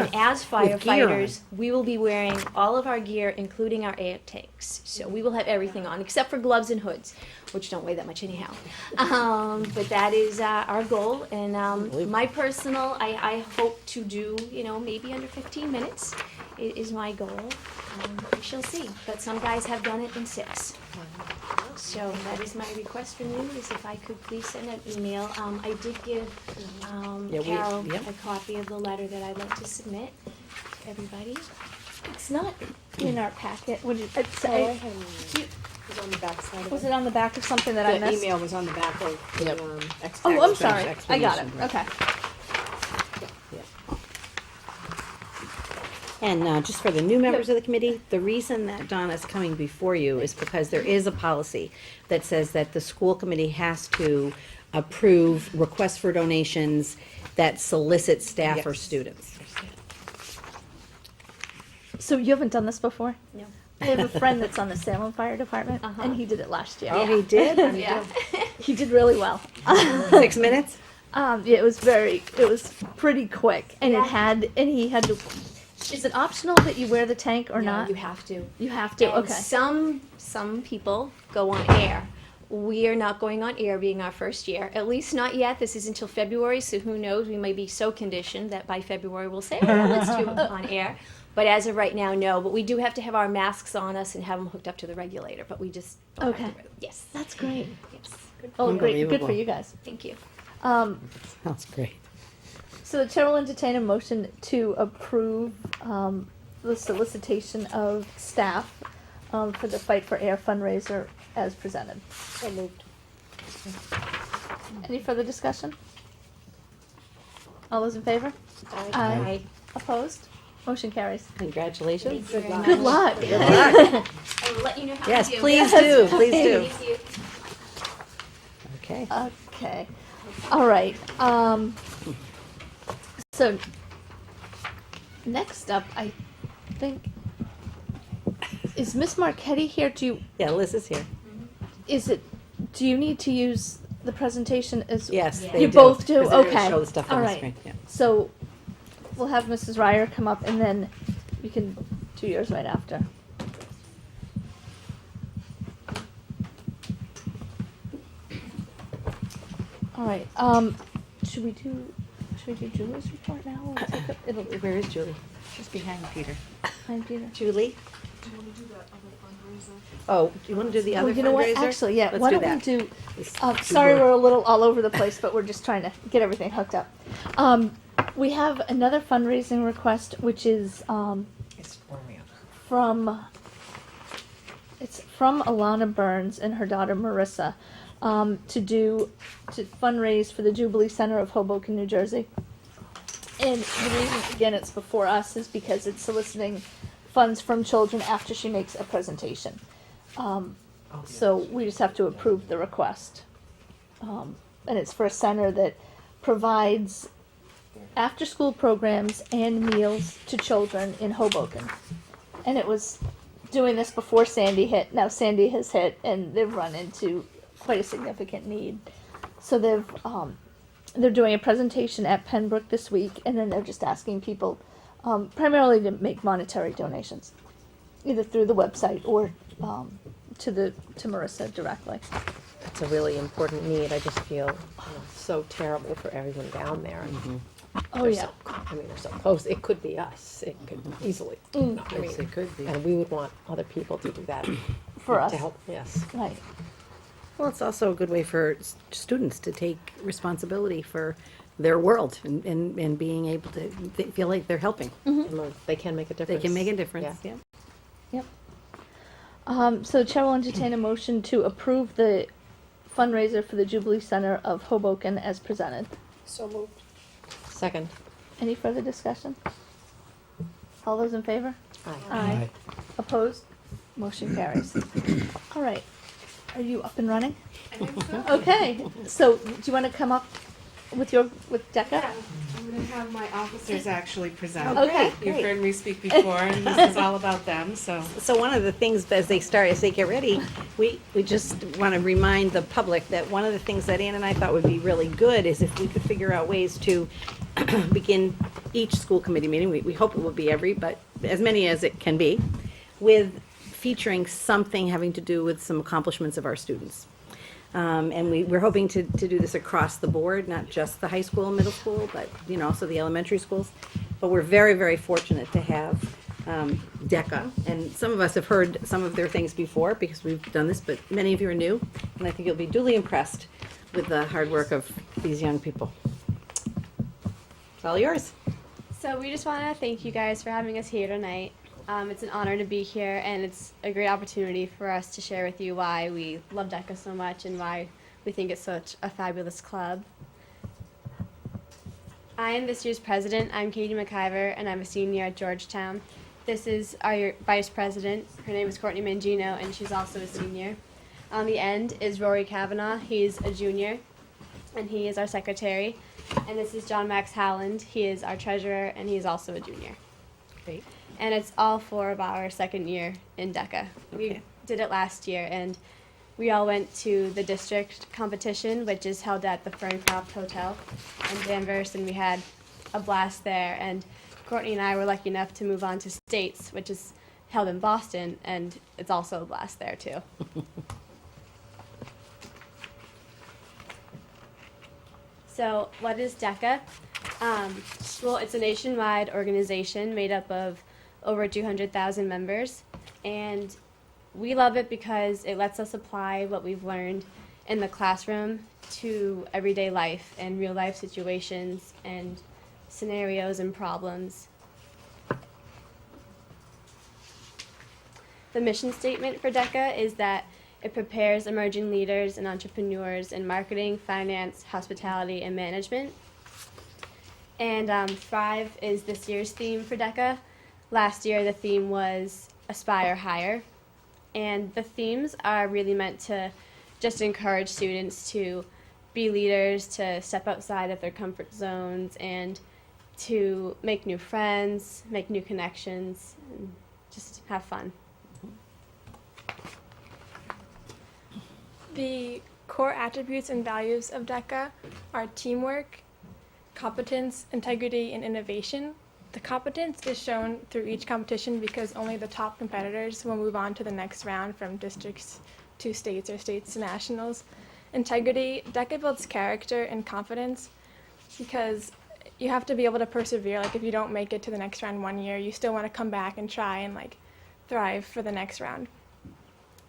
And as With gear on. firefighters, we will be wearing all of our gear, including our air tanks. So we will have everything on, except for gloves and hoods, which don't weigh that much anyhow. But that is our goal. And my personal, I hope to do, maybe under 15 minutes is my goal. We shall see. But some guys have done it in 6. So that is my request from you, is if I could please send an email. I did give Carol a copy of the letter that I'd like to submit to everybody. It's not in our packet. Would you, It was on the back side of was it. it on the back of something that I The missed? email was on the back of the, Yep. Oh, I'm sorry. Explanation, I got it. right. Okay. And just for the new members of the committee, the reason that Donna's coming before you is because there is a policy that says that the school committee has to approve requests for donations that solicit staff or Yes. students. So you haven't done this before? No. I have a friend that's on the Salem Fire Department, Uh-huh. and he did it last year. Oh, he did? Yeah. He did really well. 6 minutes? Yeah, it was pretty quick, and Yeah. he had to. Is it optional that you wear the tank or No, not? you have to. You have to. And Okay. some people go on air. We are not going on air, being our first year. At least not yet. This is until February, so who knows? We may be so conditioned that by February we'll say, "Oh, let's do it on air." But as of right now, no. But we do have to have our masks on us and have them hooked up to the regulator. But we just don't have Okay. to. Yes. That's great. Yes. Oh, great. Good for Unbelievable. you guys. Thank you. Sounds great. So the chair will entertain a motion to approve the solicitation of staff for the Fight for Air fundraiser as presented. So moved. Any further discussion? All those in favor? Aye. Opposed? Motion carries. Congratulations. Thank you very much. Good luck. Good luck. I will let you know how Yes, we do. please do, please do. Thank you. Okay. Okay. All right. So next up, I think, is Miss Marquetti here? Yeah, Liz is here. Do you need to use the presentation as? Yes, Yeah. they You do, both do? 'cause they're gonna Okay. Show the stuff on All the right. screen, yeah. So we'll have Mrs. Ryer come up, and then you can do yours right after. All right. Should we do Julie's report now? Or take it? It'll be Where is Julie? She's behind Peter. behind Peter. Julie? Oh, do you want to do the other Well, you know what? fundraiser? Actually, yeah. Let's Why do don't we that. do? Let's- Sorry, we're a little all over the place, but we're just trying to get everything hooked up. We have another fundraising request, which is It's warming up. from Alana Burns and her daughter Marissa to fundraise for the Jubilee Center of Hoboken, New Jersey. And the reason, again, it's before us is because it's soliciting funds from children after she makes a presentation. So we just have to approve the request. And it's for a center that provides after-school programs and meals to children in Hoboken. And it was doing this before Sandy hit. Now Sandy has hit, and they've run into quite a significant need. So they're doing a presentation at Pembroke this week, and then they're just asking people primarily to make monetary donations, either through the website or to Marissa directly. It's a really important need. I just feel so terrible for everyone down there. Oh They're yeah. they're so close. It could be us. It could easily. I mean, Yes, it could be. and we would want other people to do that For us. to help. Yes. Right. Well, it's also a good way for students to take responsibility for their world and being able to feel like they're helping. And they can make a They difference. can make a difference, Yeah. yeah. Yep. So the chair will entertain a motion to approve the fundraiser for the Jubilee Center of Hoboken as presented. So moved. Second. Any further discussion? All those in favor? Aye. Aye. Opposed? Motion carries. All right. Are you up and running? Okay. So do you want to come up with Decca? Yeah, I'm gonna have my officers actually present. Okay, You've great. heard me speak before, and this is all about them, so. So one of the things as they get ready, we just want to remind the public that one of the things that Ann and I thought would be really good is if we could figure out ways to begin each school committee meeting, we hope it will be every, but as many as it can be, with featuring something having to do with some accomplishments of our students. And we're hoping to do this across the board, not just the high school and middle school, but, also the elementary schools. But we're very, very fortunate to have DECA, and some of us have heard some of their things before because we've done this, but many of you are new, and I think you'll be duly impressed with the hard work of these young people. It's all yours. So we just want to thank you guys for having us here tonight. It's an honor to be here, and it's a great opportunity for us to share with you why we love DECA so much and why we think it's such a fabulous club. I am this year's president. I'm Katie McIver, and I'm a senior at Georgetown. This is our vice president. Her name is Courtney Mangino, and she's also a senior. On the end is Rory Kavanaugh. He's a junior, and he is our secretary. And this is John Max Howland. He is our treasurer, and he is also a junior. Great. And it's all 4 of our second year in DECA. We Okay. did it last year, and we all went to the district competition, which is held at the Ferncroft Hotel in Danvers, and we had a blast there. And Courtney and I were lucky enough to move on to states, which is held in Boston, and it's also a blast there too. So what is DECA? Well, it's a nationwide organization made up of over 200,000 members, and we love it because it lets us apply what we've learned in the classroom to everyday life and real life situations and scenarios and problems. The mission statement for DECA is that it prepares emerging leaders and entrepreneurs in marketing, finance, hospitality, and management. And Thrive is this year's theme for DECA. Last year the theme was Aspire Higher. And the themes are really meant to just encourage students to be leaders, to step outside of their comfort zones, and to make new friends, make new connections, and just have fun. The core attributes and values of DECA are teamwork, competence, integrity, and innovation. The competence is shown through each competition because only the top competitors will move on to the next round from districts to states or states to nationals. Integrity, DECA builds character and confidence because you have to be able to persevere. Like if you don't make it to the next round one year, you still want to come back and try and thrive for the next round.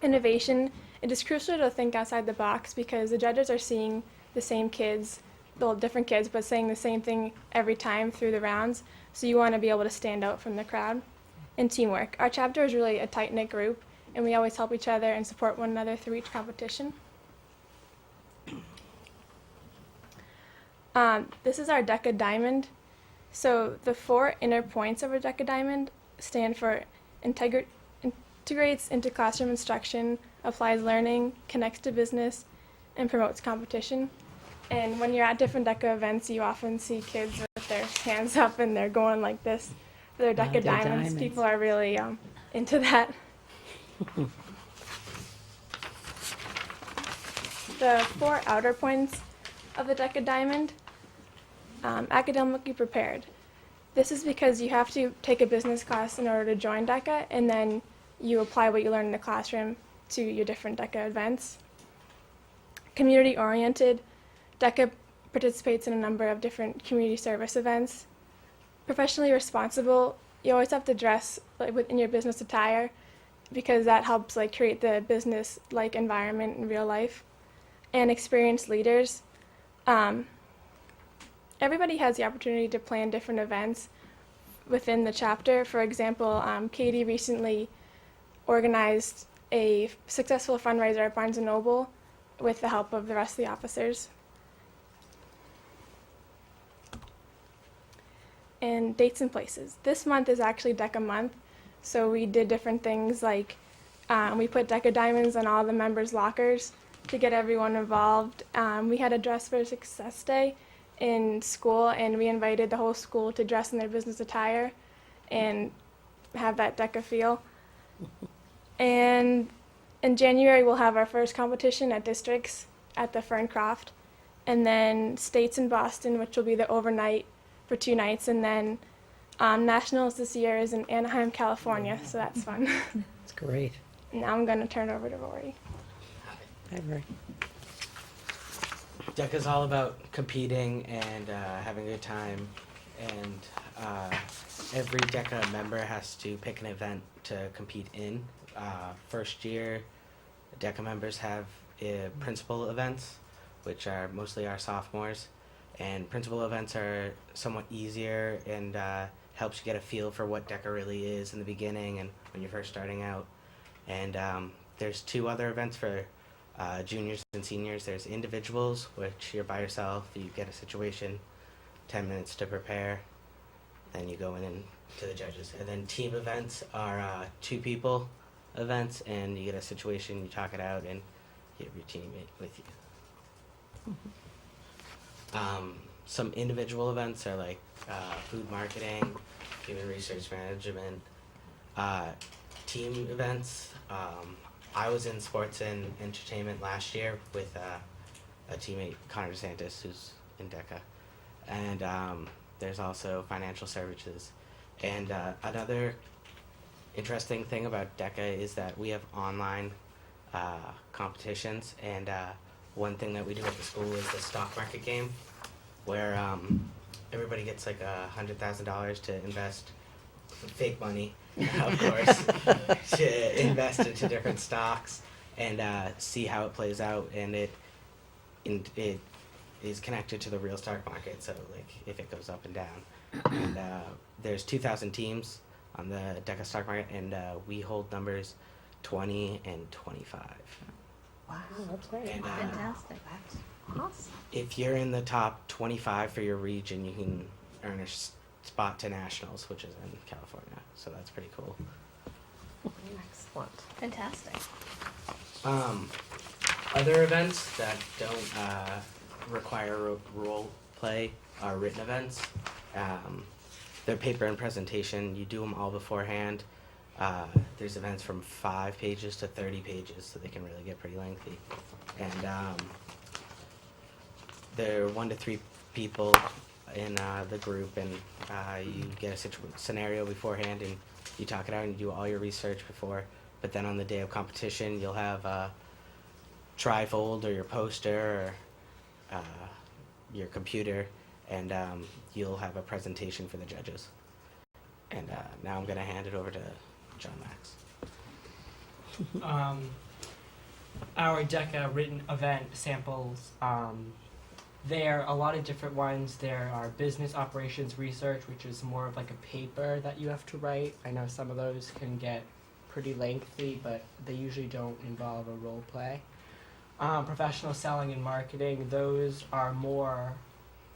Innovation, it is crucial to think outside the box because the judges are seeing the same kids, well, different kids, but saying the same thing every time through the rounds. So you want to be able to stand out from the crowd. And teamwork. Our chapter is really a tight-knit group, and we always help each other and support one another through each competition. This is our DECA Diamond. So the 4 inner points of a DECA Diamond stand for integrates into classroom instruction, applies learning, connects to business, and promotes competition. And when you're at different DECA events, you often see kids with their hands up and they're going like this for their DECA diamonds. People are really into that. The 4 outer points of the DECA Diamond, academically prepared. This is because you have to take a business class in order to join DECA, and then you apply what you learn in the classroom to your different DECA events. Community oriented, DECA participates in a number of different community service events. Professionally responsible, you always have to dress within your business attire because that helps create the business-like environment in real life. And experienced leaders. Everybody has the opportunity to plan different events within the chapter. For example, Katie recently organized a successful fundraiser at Barnes & Noble with the help of the rest of the officers. And dates and places. This month is actually DECA month, so we did different things like we put DECA diamonds on all the members' lockers to get everyone involved. We had a Dress for Success Day in school, and we invited the whole school to dress in their business attire and have that DECA feel. And in January, we'll have our first competition at districts at the Ferncroft, and then states in Boston, which will be the overnight for 2 nights, and then nationals this year is in Anaheim, California, so that's fun. It's great. Now I'm going to turn it over to Rory. DECA's all about competing and having a good time, and every DECA member has to pick an event to compete in. First year, DECA members have principal events, which are mostly our sophomores, and principal events are somewhat easier and helps you get a feel for what DECA really is in the beginning and when you're first starting out. And there's 2 other events for juniors and seniors. There's individuals, which you're by yourself, you get a situation, 10 minutes to prepare, then you go in and to the judges. And then team events are 2 people events, and you get a situation, you talk it out, and you have your teammate with you. Some individual events are like food marketing, human research management, team events. I was in sports and entertainment last year with a teammate, Connor DeSantis, who's in DECA. And there's also financial services. And another interesting thing about DECA is that we have online competitions. And one thing that we do at the school is the stock market game, where everybody gets like $100,000 to invest fake money, of course, to invest into different stocks and see how it plays out. And it is connected to the real stock market, so like if it goes up and down. And there's 2,000 teams on the DECA stock market, and we hold numbers 20 and 25. Wow, that's great. And, Fantastic. Awesome. if you're in the top 25 for your region, you can earn a spot to nationals, which is in California. So that's pretty cool. Excellent. Fantastic. Other events that don't require role play are written events. They're paper and presentation. You do them all beforehand. There's events from 5 pages to 30 pages, so they can really get pretty lengthy. And they're 1 to 3 people in the group, and you get a scenario beforehand, and you talk it out, and you do all your research before. But then on the day of competition, you'll have a trifold or your poster or your computer, and you'll have a presentation for the judges. And now I'm going to hand it over to John Max. Our DECA written event samples, there are a lot of different ones. There are business operations research, which is more of like a paper that you have to write. I know some of those can get pretty lengthy, but they usually don't involve a role play. Professional selling and marketing, those are more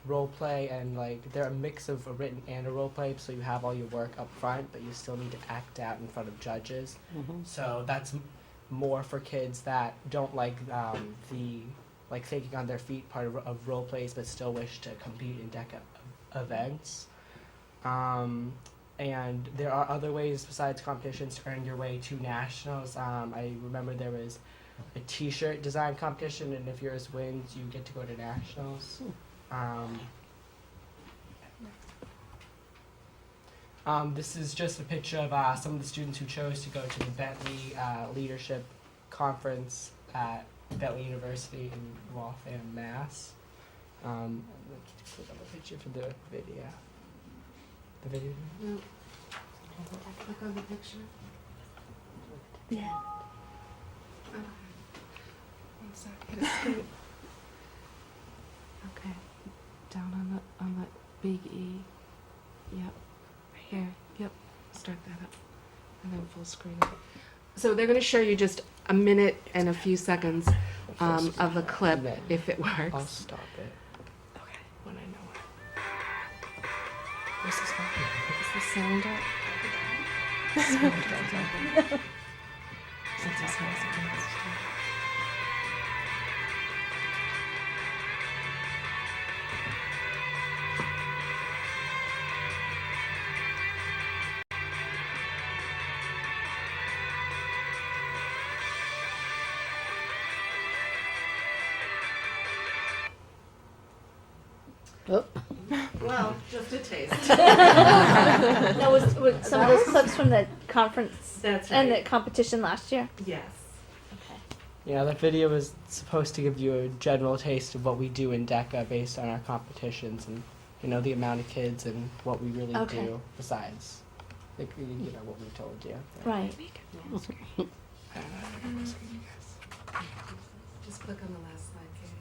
role play, and like they're a mix of a written and a role play, so you have all your work up front, but you still need to act out in front of judges. So that's more for kids that don't like the like thinking on their feet part of role plays, but still wish to compete in DECA events. And there are other ways besides competitions to earn your way to nationals. I remember there was a t-shirt design competition, and if yours wins, you get to go to nationals. This is just a picture of some of the students who chose to go to the Bentley Leadership Conference at Bentley University in Waltham, Mass. Let's click on the picture for the video. The video? No. Click on the picture. Yeah. Okay. One sec. Hit it straight. Okay. Down on the big E. Yep. Right here. Yep. Start that up. And then full screen it. So they're going to show you just a minute and a few seconds of a clip, if it works. I'll stop it. Okay. When I know it. Where's this one? Is the sound up? Sound up. Since this has it. Oh, Well, just a taste. That was some of those clips from the conference That's and the right. competition last year. Yes. Yeah, that video was supposed to give you a general taste of what we do in DECA based on our competitions and, you know, the amount of kids and what we really Okay. do besides, like, you know, what we told you. Right. Just click on the last slide, Katie.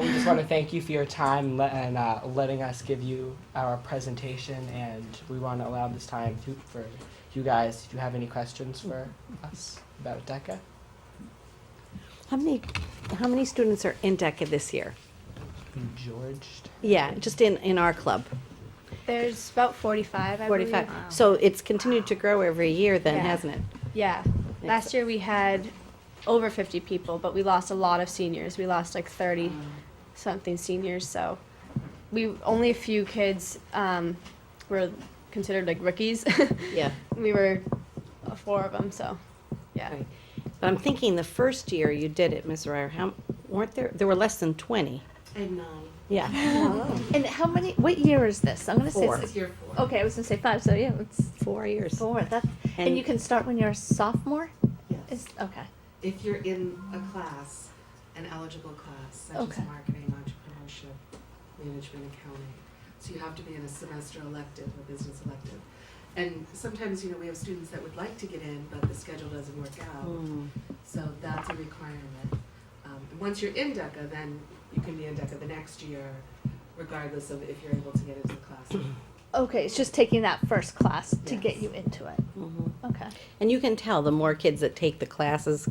We just want to thank you for your time and letting us give you our presentation, and we want to allow this time for you guys. Do you have any questions for us about DECA? how many students are in DECA this year? Georgetown. Yeah, just in our club. There's about 45, I 45. believe. So it's continued to grow every year then, Yeah. hasn't it? Yeah. Last year we had over 50 people, but we lost a lot of seniors. We lost like 30 something seniors, so only a few kids were considered like rookies. Yeah. We were 4 of them, so yeah. Right. But I'm thinking the first year you did it, Ms. Ryer, weren't there were less than 20. And 9. Yeah. And what year is this? I'm gonna say. Four. This is year 4. Okay, I was gonna say 5. So yeah, it's 4 years. 4. And you can start when you're a sophomore. Yes. Okay. If you're in a class, an eligible class, such Okay. as marketing, entrepreneurship, management, accounting, so you have to be in a semester elective or business elective. And sometimes, you know, we have students that would like to get in, but the schedule doesn't work out. So that's a requirement. And once you're in DECA, then you can be in DECA the next year, regardless of if you're able to get into the class. Okay, it's just taking that first class to get Yes. you into it. Mhm. Okay. And you can tell the more kids that take the classes,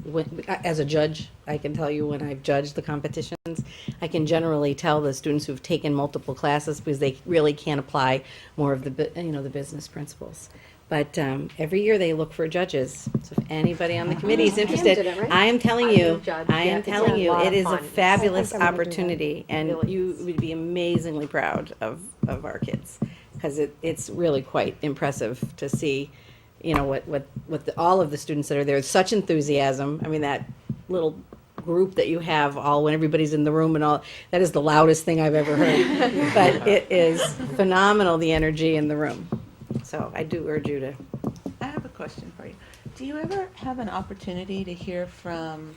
as a judge, I can tell you when I've judged the competitions, I can generally tell the students who've taken multiple classes because they really can apply more of the the business principles. But every year they look for judges. So if anybody on the committee is interested, did it, right? I am telling I'm you, the judge. I Yeah, am it's telling a you, lot it of is a fun. fabulous I think I'm gonna do that. opportunity, and Really you would be amazingly proud of our kids because it's really quite impressive to see, you know, all of the students that are there. Such enthusiasm. I mean, that little group that you have all when everybody's in the room and all, that is the loudest thing I've ever heard. But it is phenomenal, the energy in the room. So I do urge you to. I have a question for you. Do you ever have an opportunity to hear from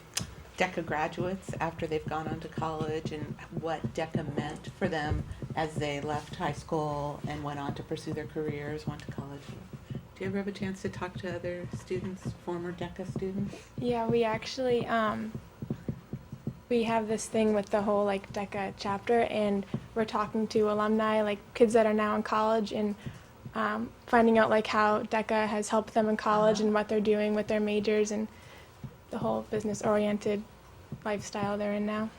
DECA graduates after they've gone on to college and what DECA meant for them as they left high school and went on to pursue their careers, went to college? Do you ever have a chance to talk to other students, former DECA students? Yeah, we actually we have this thing with the whole like DECA chapter, and we're talking to alumni, like kids that are now in college, and finding out like how DECA has helped them in college and what they're doing with their majors and the whole business-oriented lifestyle they're in now.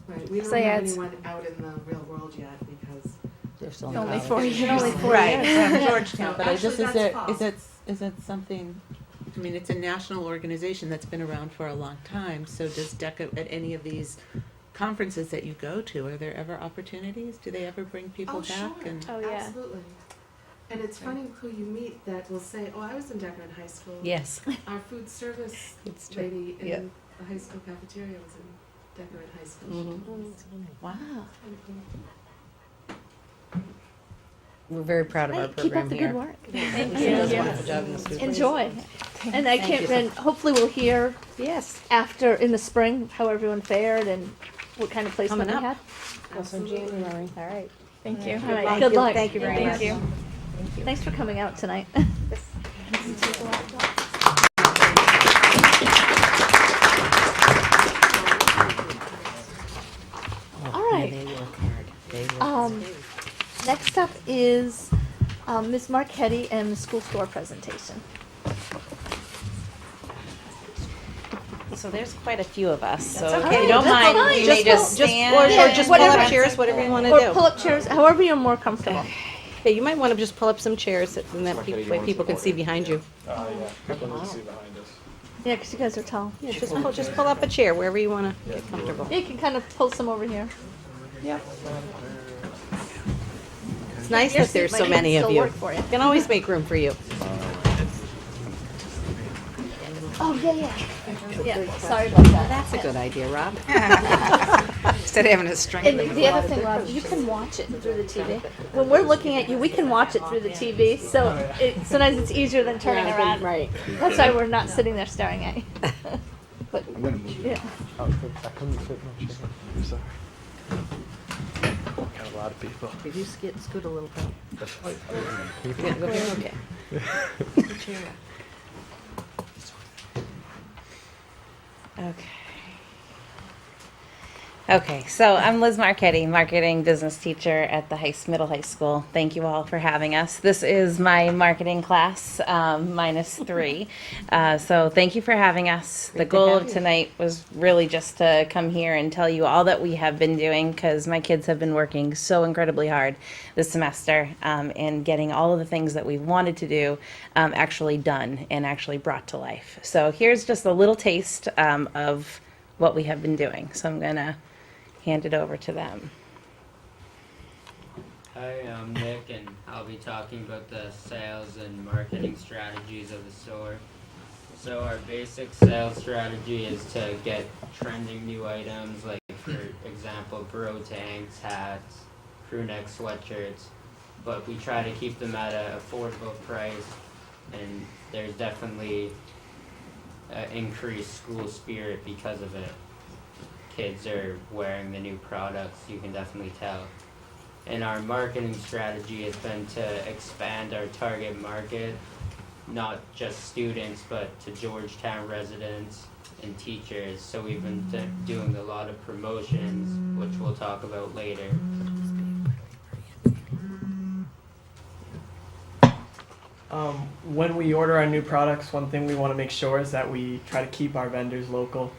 Right, we don't So, yeah, have it's- anyone out in the real world yet because They're still Only college. 4 years. Only 4 Right, years. from Georgetown, but I Actually, just, that's false. is it something, I mean, it's a national organization that's been around for a long time, so does DECA, at any of these conferences that you go to, are there ever opportunities? Do they ever bring people back? Sure. And Oh, yeah. Absolutely. And it's funny who you meet that will say, "Oh, I was in DECA in high school." Yes. Our food service It's true. lady in Yeah. the high school cafeteria was in DECA in high school. Mhm. wow. We're very proud of our Hey, keep program up the here. good work. Thank you. Does a wonderful job in the students. Enjoy. And I Thank can't. you. And hopefully we'll hear Yes. after in the spring how everyone fared and what kind of placement Coming they up. had. Also January, all right. Thank you. All right. Thank Good you. luck. Thank you very much. Thank you. Thanks for coming out tonight. All right. Yeah, they work hard. They work Next up is Ms. Marchetti and the school store presentation. So there's quite a few of us, so That's if you okay. don't That's mind, fine. you may Just just, pull- or Yeah, just pull whatever. up chairs, whatever you want to Or do. pull up chairs, however you're more comfortable. Yeah, you might want to just pull up some chairs, and that way people can see behind you. Yeah, people need to see behind us. Yeah, because you guys are tall. Yeah, just pull up a chair, wherever you want to get comfortable. You can kind of pull some over here. Yep. It's nice Your that there's seat so might many of still you. work for you. Can always make room for you. Oh, yeah. Yeah, sorry about that. That's a good idea, Rob. Instead of having to string And them. the other thing, Rob, you can watch it through the TV. When we're looking at you, we can watch it through the TV. So sometimes it's easier than turning around. Right. That's why we're not sitting there staring at you. But yeah. I couldn't fit in my chair. I'm sorry. Got a lot of people. Did you scoot a little bit? People. Yeah, go here, okay. Okay. Okay, so I'm Liz Marchetti, marketing business teacher at the middle high school. Thank you all for having us. This is my marketing class, -3. So thank you for having us. The goal of tonight was really just to come here and tell you all that we have been doing, because my kids have been working so incredibly hard this semester and getting all of the things that we wanted to do actually done and actually brought to life. So here's just a little taste of what we have been doing. So I'm gonna hand it over to them. Hi, I'm Nick, and I'll be talking about the sales and marketing strategies of the store. So our basic sales strategy is to get trending new items, like for example, bro tanks, hats, crew neck sweatshirts, but we try to keep them at an affordable price, and there's definitely increased school spirit because of it. Kids are wearing the new products, you can definitely tell. And our marketing strategy has been to expand our target market, not just students, but to Georgetown residents and teachers. So we've been doing a lot of promotions, which we'll talk about later. When we order our new products, one thing we want to make sure is that we try to keep our vendors local.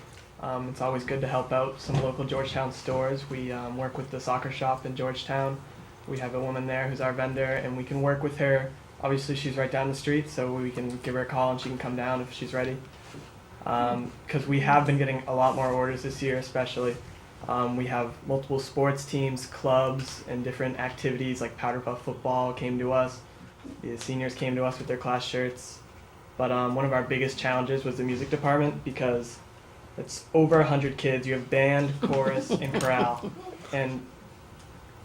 It's always good to help out some local Georgetown stores. We work with the soccer shop in Georgetown. We have a woman there who's our vendor, and we can work with her. Obviously, she's right down the street, so we can give her a call and she can come down if she's ready. Because we have been getting a lot more orders this year, especially. We have multiple sports teams, clubs, and different activities like Powder Puff football came to us. The seniors came to us with their class shirts. But one of our biggest challenges was the music department, because it's over 100 kids. You have band, chorus, and chorale. And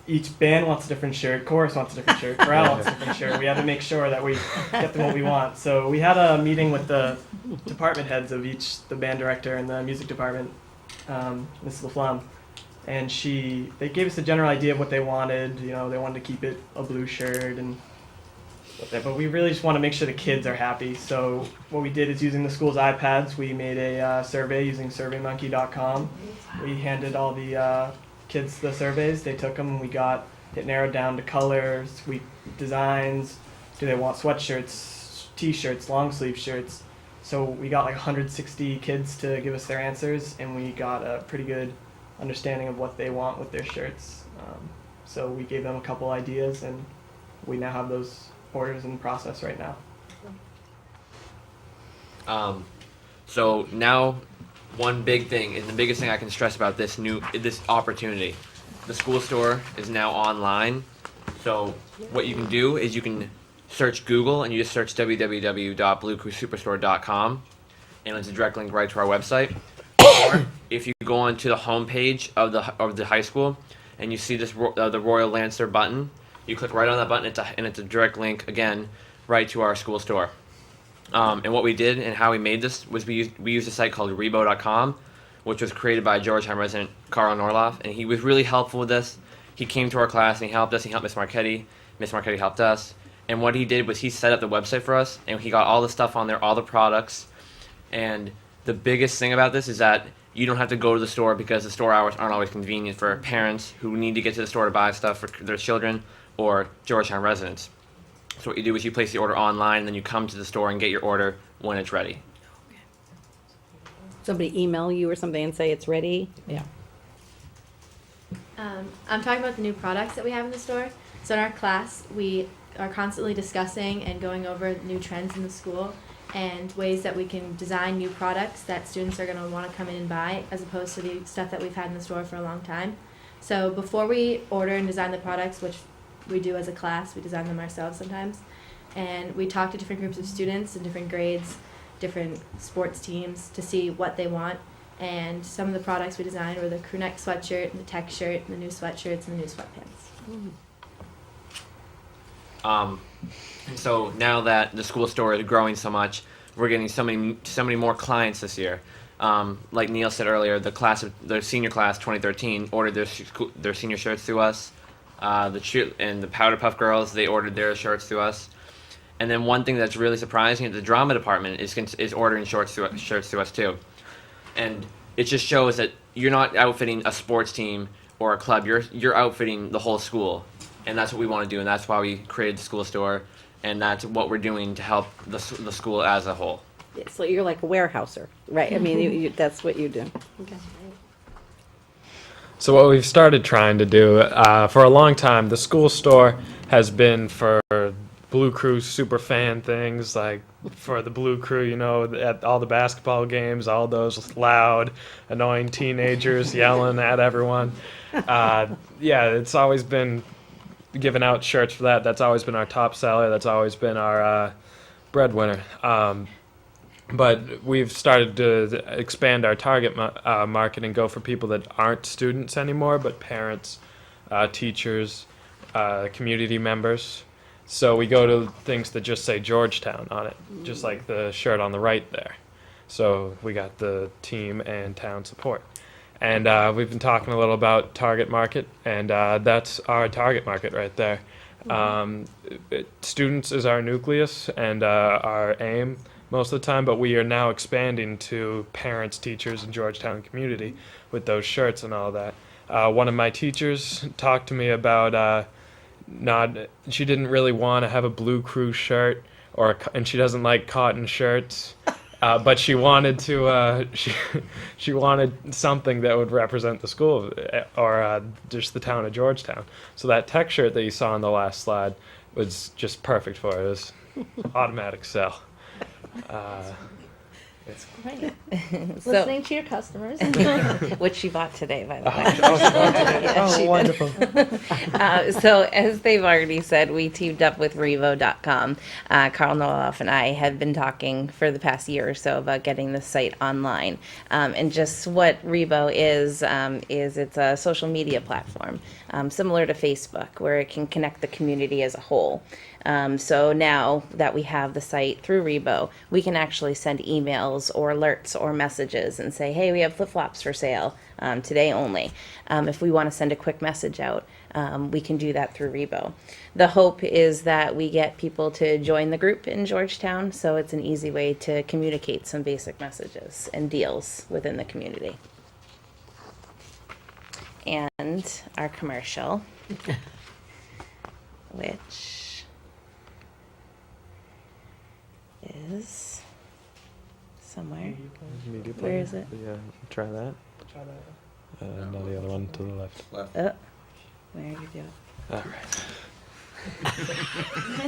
each band wants a different shirt, chorus wants a different shirt, chorale wants a different shirt. We had to make sure that we get them what we want. So we had a meeting with the department heads of each, the band director and the music department, Ms. LaFlamme. And they gave us a general idea of what they wanted. You know, they wanted to keep it a blue shirt and but we really just want to make sure the kids are happy. So what we did is, using the school's iPads, we made a survey using surveymonkey.com. We handed all the kids the surveys. They took them, and we got it narrowed down to colors, designs. Do they want sweatshirts, t-shirts, long sleeve shirts? So we got like 160 kids to give us their answers, and we got a pretty good understanding of what they want with their shirts. So we gave them a couple ideas, and we now have those orders in process right now. So now, one big thing, and the biggest thing I can stress about this opportunity, the school store is now online. So what you can do is you can search Google, and you just search www.bluecrewsuperstore.com, and it's a direct link right to our website. Or if you go onto the homepage of the high school, and you see this the Royal Lancer button, you click right on that button, and it's a direct link, again, right to our school store. And what we did and how we made this was we used a site called Rebo.com, which was created by Georgetown resident Carl Norloff, and he was really helpful with this. He came to our class and he helped us. He helped Miss Marchetti. Miss Marchetti helped us. And what he did was he set up the website for us, and he got all the stuff on there, all the products. And the biggest thing about this is that you don't have to go to the store, because the store hours aren't always convenient for parents who need to get to the store to buy stuff for their children, or Georgetown residents. So what you do is you place the order online, and then you come to the store and get your order when it's ready. Somebody email you or something and say it's ready? Yeah. I'm talking about the new products that we have in the store. So in our class, we are constantly discussing and going over new trends in the school and ways that we can design new products that students are going to want to come in and buy, as opposed to the stuff that we've had in the store for a long time. So before we order and design the products, which we do as a class, we design them ourselves sometimes, and we talk to different groups of students in different grades, different sports teams, to see what they want, And some of the products we designed were the crew neck sweatshirt, and the tech shirt, and the new sweatshirts, and the new sweatpants. So now that the school store is growing so much, we're getting so many more clients this year. Like Neil said earlier, the senior class 2013 ordered their senior shirts through us. The Powder Puff Girls, they ordered their shirts through us. And then one thing that's really surprising is the drama department is ordering shirts through us too. And it just shows that you're not outfitting a sports team or a club. You're outfitting the whole school, and that's what we want to do. And that's why we created the school store, and that's what we're doing to help the school as a whole. Yeah, so you're like a warehouser, right? I mean, that's what you do. Okay. So what we've started trying to do, for a long time, the school store has been for Blue Crew super fan things, like for the Blue Crew, you know, at all the basketball games, all those loud, annoying teenagers yelling at everyone. Yeah, it's always been giving out shirts for that. That's always been our top seller. That's always been our breadwinner. But we've started to expand our target market and go for people that aren't students anymore, but parents, teachers, community members. So we go to things that just say Georgetown on it, just like the shirt on the right there. So we got the team and town support. And we've been talking a little about target market, and that's our target market right there. Students is our nucleus and our aim most of the time, but we are now expanding to parents, teachers, and Georgetown community with those shirts and all that. One of my teachers talked to me about she didn't really want to have a Blue Crew shirt, and she doesn't like cotton shirts, but she wanted to. She wanted something that would represent the school or just the town of Georgetown. So that tech shirt that you saw on the last slide was just perfect for it. It was automatic sell. It's great. So- Listening to your customers. Which she bought today, by the way. Oh, she did. wonderful. So as they've already said, we teamed up with Revo.com. Carl Noloff and I had been talking for the past year or so about getting the site online. And just what Revo is it's a social media platform, similar to Facebook, where it can connect the community as a whole. So now that we have the site through Rebo, we can actually send emails or alerts or messages and say, hey, we have flip-flops for sale today only. If we want to send a quick message out, we can do that through Rebo. The hope is that we get people to join the group in Georgetown, so it's an easy way to communicate some basic messages and deals within the community. And our commercial, which is somewhere. Media Where is it? Yeah, try that. Now the other one to the left. Where are you doing? All right.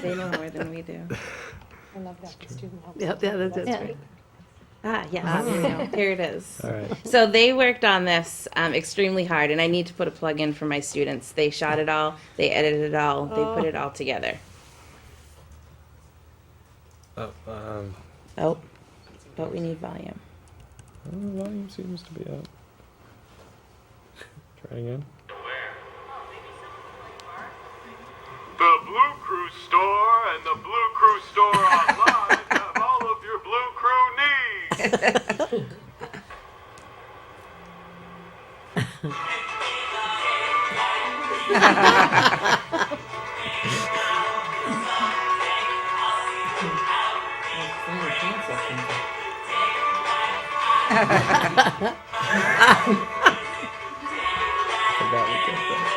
They know more than we do. I love that the student helps. Yeah, that's Yeah. great. Here we go. Here it is. All right. So they worked on this extremely hard, and I need to put a plug in for my students. They shot it all, they edited it all, they put it all together. Oh, But we need volume. the volume seems to be up. Try again. The Blue Crew Store and the Blue Crew Store Online have all of your Blue Crew needs. Forgot we did that.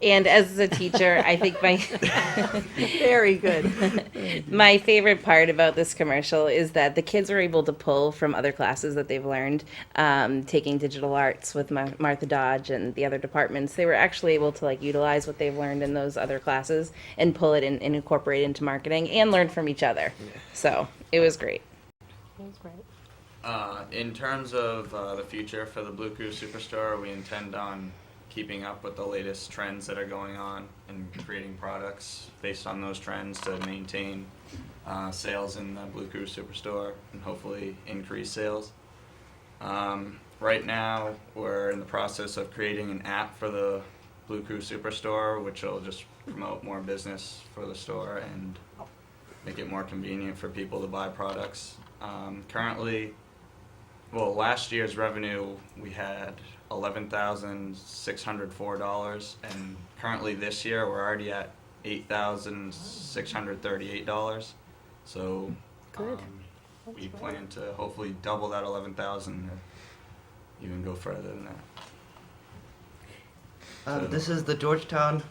And as a teacher, I think my Very good. my favorite part about this commercial is that the kids were able to pull from other classes that they've learned, taking digital arts with Martha Dodge and the other departments. They were actually able to utilize what they've learned in those other classes and pull it in and incorporate it into marketing and learn from each other. So it was great. That's great. In terms of the future for the Blue Crew Superstore, we intend on keeping up with the latest trends that are going on and creating products based on those trends to maintain sales in the Blue Crew Superstore and hopefully increase sales. Right now, we're in the process of creating an app for the Blue Crew Superstore, which will just promote more business for the store and make it more convenient for people to buy products. Currently, well, last year's revenue, we had $11,604, and currently this year, we're already at $8,638. So, Good. we plan to hopefully double that 11,000 or even go further than that. This is the Georgetown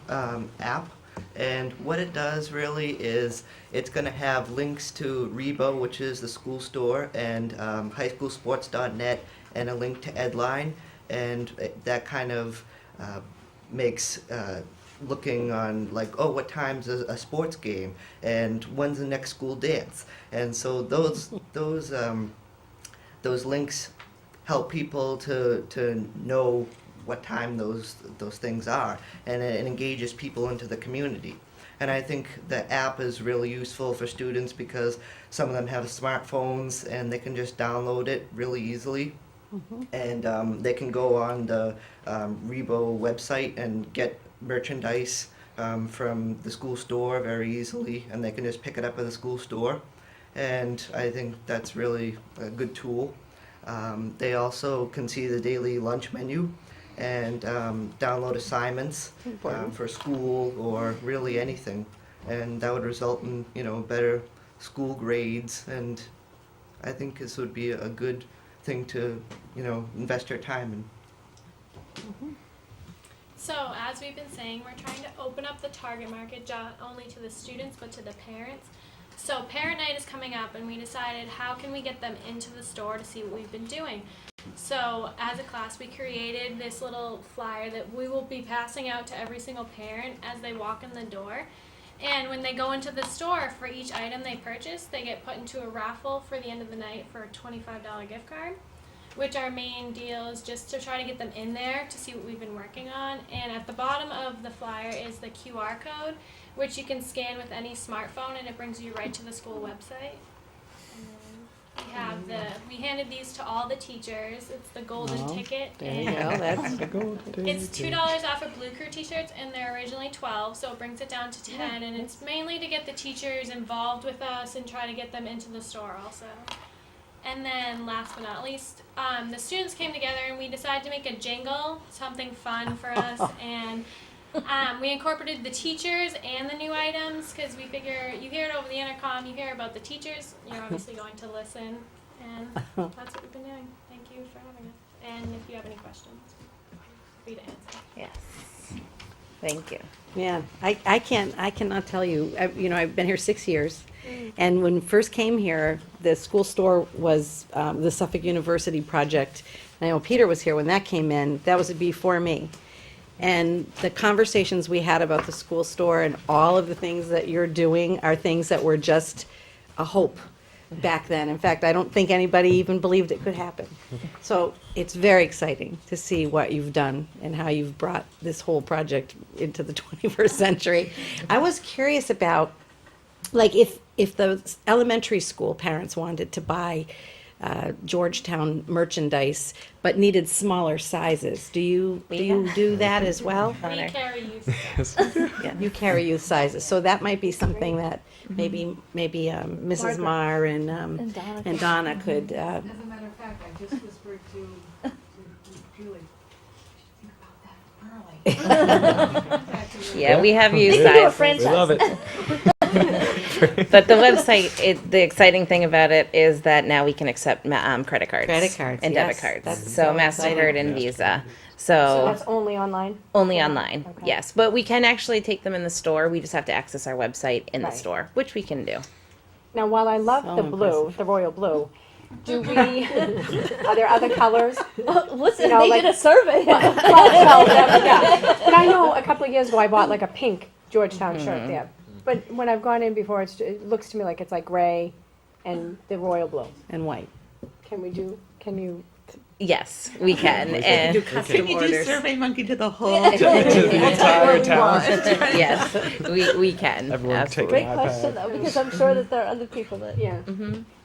app, and what it does really is it's going to have links to Rebo, which is the school store, and highschoolsports.net, and a link to Edline, and that kind of makes looking on like, oh, what time's a sports game, and when's the next school dance, and so those links help people to know what time those things are, and it engages people into the community. And I think the app is really useful for students because some of them have smartphones and they can just download it really easily. And they can go on the Rebo website and get merchandise from the school store very easily, and they can just pick it up at the school store. And I think that's really a good tool. They also can see the daily lunch menu and download assignments for school or really anything, and that would result in better school grades. And I think this would be a good thing to invest your time in. So, as we've been saying, we're trying to open up the target market not only to the students but to the parents. So, parent night is coming up, and we decided how can we get them into the store to see what we've been doing. So, as a class, we created this little flyer that we will be passing out to every single parent as they walk in the door. And when they go into the store, for each item they purchase, they get put into a raffle for the end of the night for a $25 gift card, which our main deal is just to try to get them in there to see what we've been working on. And at the bottom of the flyer is the QR code, which you can scan with any smartphone, and it brings you right to the school website. We handed these to all the teachers. It's the golden ticket. There you go. That's It's $2 off of Blue Crew t-shirts, and they're originally 12, so it brings it down to 10. And it's mainly to get the teachers involved with us and try to get them into the store also. And then last but not least, the students came together and we decided to make a jingle, something fun for us, and we incorporated the teachers and the new items because we figure you hear it over the intercom, you hear about the teachers, you're obviously going to listen, and that's what we've been doing. Thank you for having us. And if you have any questions, free to answer. Yes. Thank you. Yeah, I cannot tell you. I've been here 6 years, and when we first came here, the school store was the Suffolk University project. I know Peter was here when that came in. That was before me. And the conversations we had about the school store and all of the things that you're doing are things that were just a hope back then. In fact, I don't think anybody even believed it could happen. So it's very exciting to see what you've done and how you've brought this whole project into the 21st century. I was curious about, like, if the elementary school parents wanted to buy Georgetown merchandise but needed smaller sizes, do you do that as well? We carry youth sizes. Yeah, you carry youth sizes, so that might be something that maybe Mrs. Marr and Donna could. As a matter of fact, I just whispered to Julie. Think about that early. Yeah, we have youth They can do a sizes. franchise. We love it. But the website, the exciting thing about it is that now we can accept credit cards. Credit cards, And yes. debit cards. That's So so exciting. MasterCard and Visa. So So that's only online? only online, Okay. yes. But we can actually take them in the store. We just have to access our website in the Right. store, which we can do. Now, while I love So the blue, impressive. the royal blue, are there other colors? Listen, You know, they like- did a survey. Yeah. But I know a couple of years ago, I bought like a pink Georgetown shirt there. But when I've gone in before, it looks to me like it's like gray and the royal blue. And white. Can you Yes, we can. Can you And do Survey Monkey to the whole? To the entire town. yes, we can. Everyone take Great an question iPad. though, because I'm sure that there are other people that. Yeah.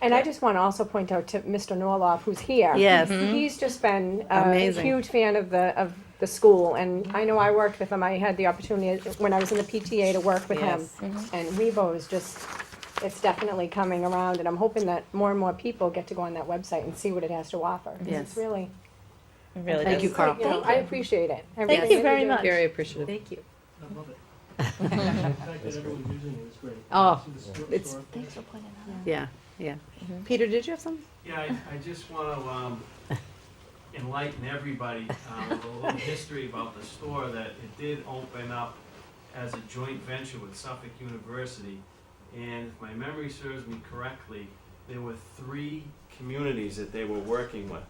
And I just want to also point out to Mr. Norloff, who's here. Yes. He's just been a Amazing. huge fan of the school, and I know I worked with him. I had the opportunity when I was in the PTA to work with Yes. him, and Rebo is just. It's definitely coming around, and I'm hoping that more and more people get to go on that website and see what it has to offer. 'Cause Yes. It's really. Really Thank does. you, Carl. You know, I appreciate it. I Thank really you very do. much. Very appreciative. Thank you. I love it. The fact that everyone's using it is great. Oh, See the store- it's- store- Thanks for pointing that out. Yeah, yeah. Peter, did you have something? Yeah, I just want to enlighten everybody with a little history about the store, that it did open up as a joint venture with Suffolk University. And if my memory serves me correctly, there were 3 communities that they were working with.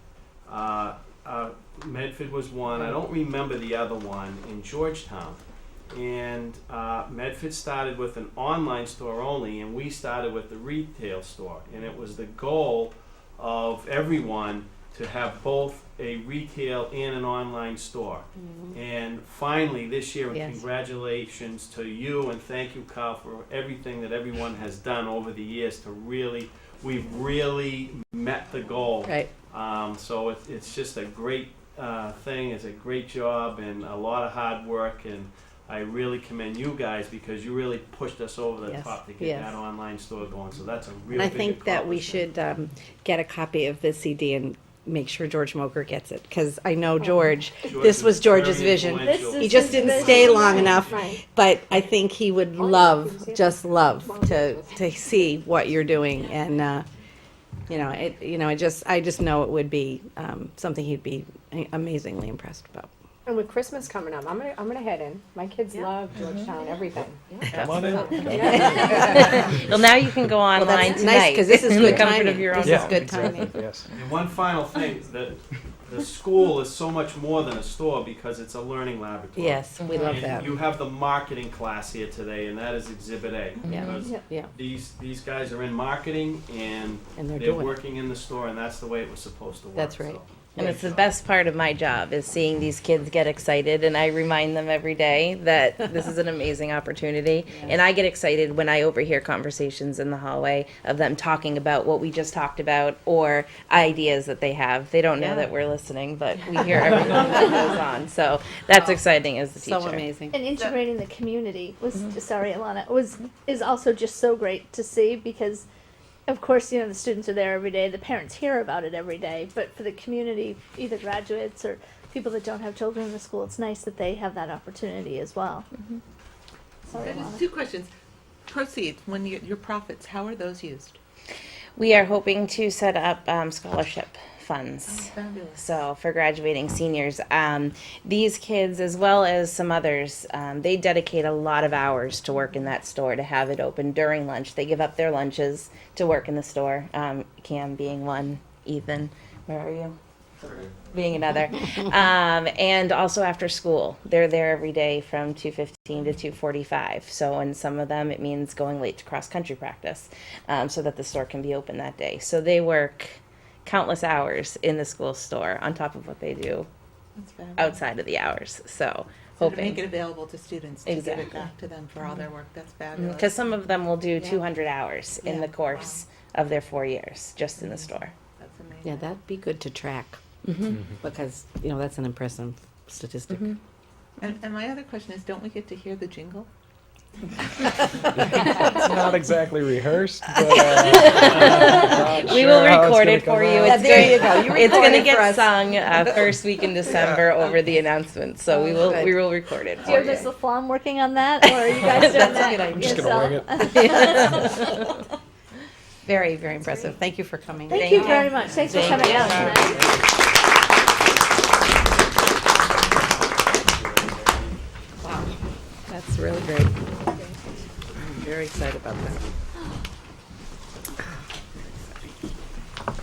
Medford was one, I don't remember the other one, in Georgetown. And Medford started with an online store only, and we started with the retail store. And it was the goal of everyone to have both a retail and an online store. And finally, this year, and Yes. congratulations to you, and thank you, Carl, for everything that everyone has done over the years to really, we've really met the goal. Right. So it's just a great thing, it's a great job and a lot of hard work, and I really commend you guys because you really pushed us over the Yes, top to get yes. that online store going, so that's a real And I big think that we accomplishment. should get a copy of this CD and make sure George Moker gets it, because I know George, George this is was George's very vision. influential. This He is just his didn't vision. stay long enough, Right. but I think he would love, just love to see what you're doing, and I just know it would be something he'd be amazingly impressed about. And with Christmas coming up, I'm gonna head in. My kids love Georgetown, everything. Come on in. Well, now you can go Well, online that's tonight. nice, 'cause this is in the good comfort of timing. your own This is home. good Exactly, timing. yes. And one final thing, that the school is so much more than a store because it's a learning laboratory. Yes, we love And that. you have the marketing class here today, and that is Exhibit A. Yeah. Because Yeah. these guys are in marketing, and And they're they're doing it. working in the store, and that's the way it was supposed to work. That's right. so. And it's the best part of my job is seeing these kids get excited, and I remind them every day that this is an amazing opportunity. And I get excited when I overhear conversations in the hallway of them talking about what we just talked about or ideas that they have. They don't know Yeah. that we're listening, but we hear everything that goes on. So that's exciting as the teacher. So amazing. And integrating the community was sorry, Alana, is also just so great to see because of course, the students are there every day, the parents hear about it every day, but for the community, either graduates or people that don't have children in the school, it's nice that they have that opportunity as well. Sorry, Just Alana. 2 questions. Proceeds, when your profits, how are those used? We are hoping to set up scholarship funds. Fabulous. So for graduating seniors, these kids, as well as some others, they dedicate a lot of hours to work in that store to have it open during lunch. They give up their lunches to work in the store. Cam being one, Ethan, where are you? Being another, and also after school, they're there every day from 2:15 to 2:45. So, in some of them, it means going late to cross country practice, so that the store can be open that day. So they work countless hours in the school store on top of what they do That's fabulous. outside of the hours. So, So to hoping make it available to students, to give Exactly. it back to them for all their work, that's fabulous. because some of them will do Yeah. 200 hours in Yeah. the course of their 4 years just in the store. That's amazing. Yeah, that'd be good to track, because, that's an impressive statistic. And my other question is, don't we get to hear the jingle? It's not exactly rehearsed, but We will record it for you. Yeah, It's there going- you go. You It's record going to it for get us. sung first week in December over the announcement, so we will good. record it Do you for have Ms. you. LaFlamme working on that, or are you guys doing That's a that good idea. I'm just gonna yourself? wing it. Very, very impressive. Thank you for coming. Thank you very much. Thanks for Thank coming you. out tonight. Wow, that's really great. I'm very excited about that.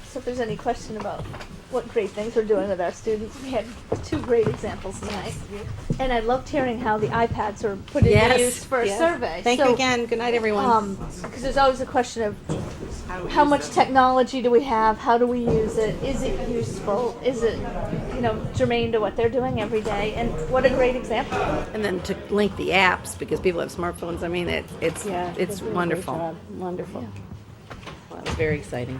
So if there's any question about what great things we're doing with our students, we had 2 great examples tonight. And I loved hearing how the iPads are put into Yes, use for a yes. survey. Thank you again. Good night, everyone. Because there's always a question of how much technology do we have? How do we use it? Is it useful? Is it, germane to what they're doing every day? And what a great example. And then to link the apps, because people have smartphones, I mean, it's they're doing a great wonderful. job. Wonderful. Well, it's very exciting.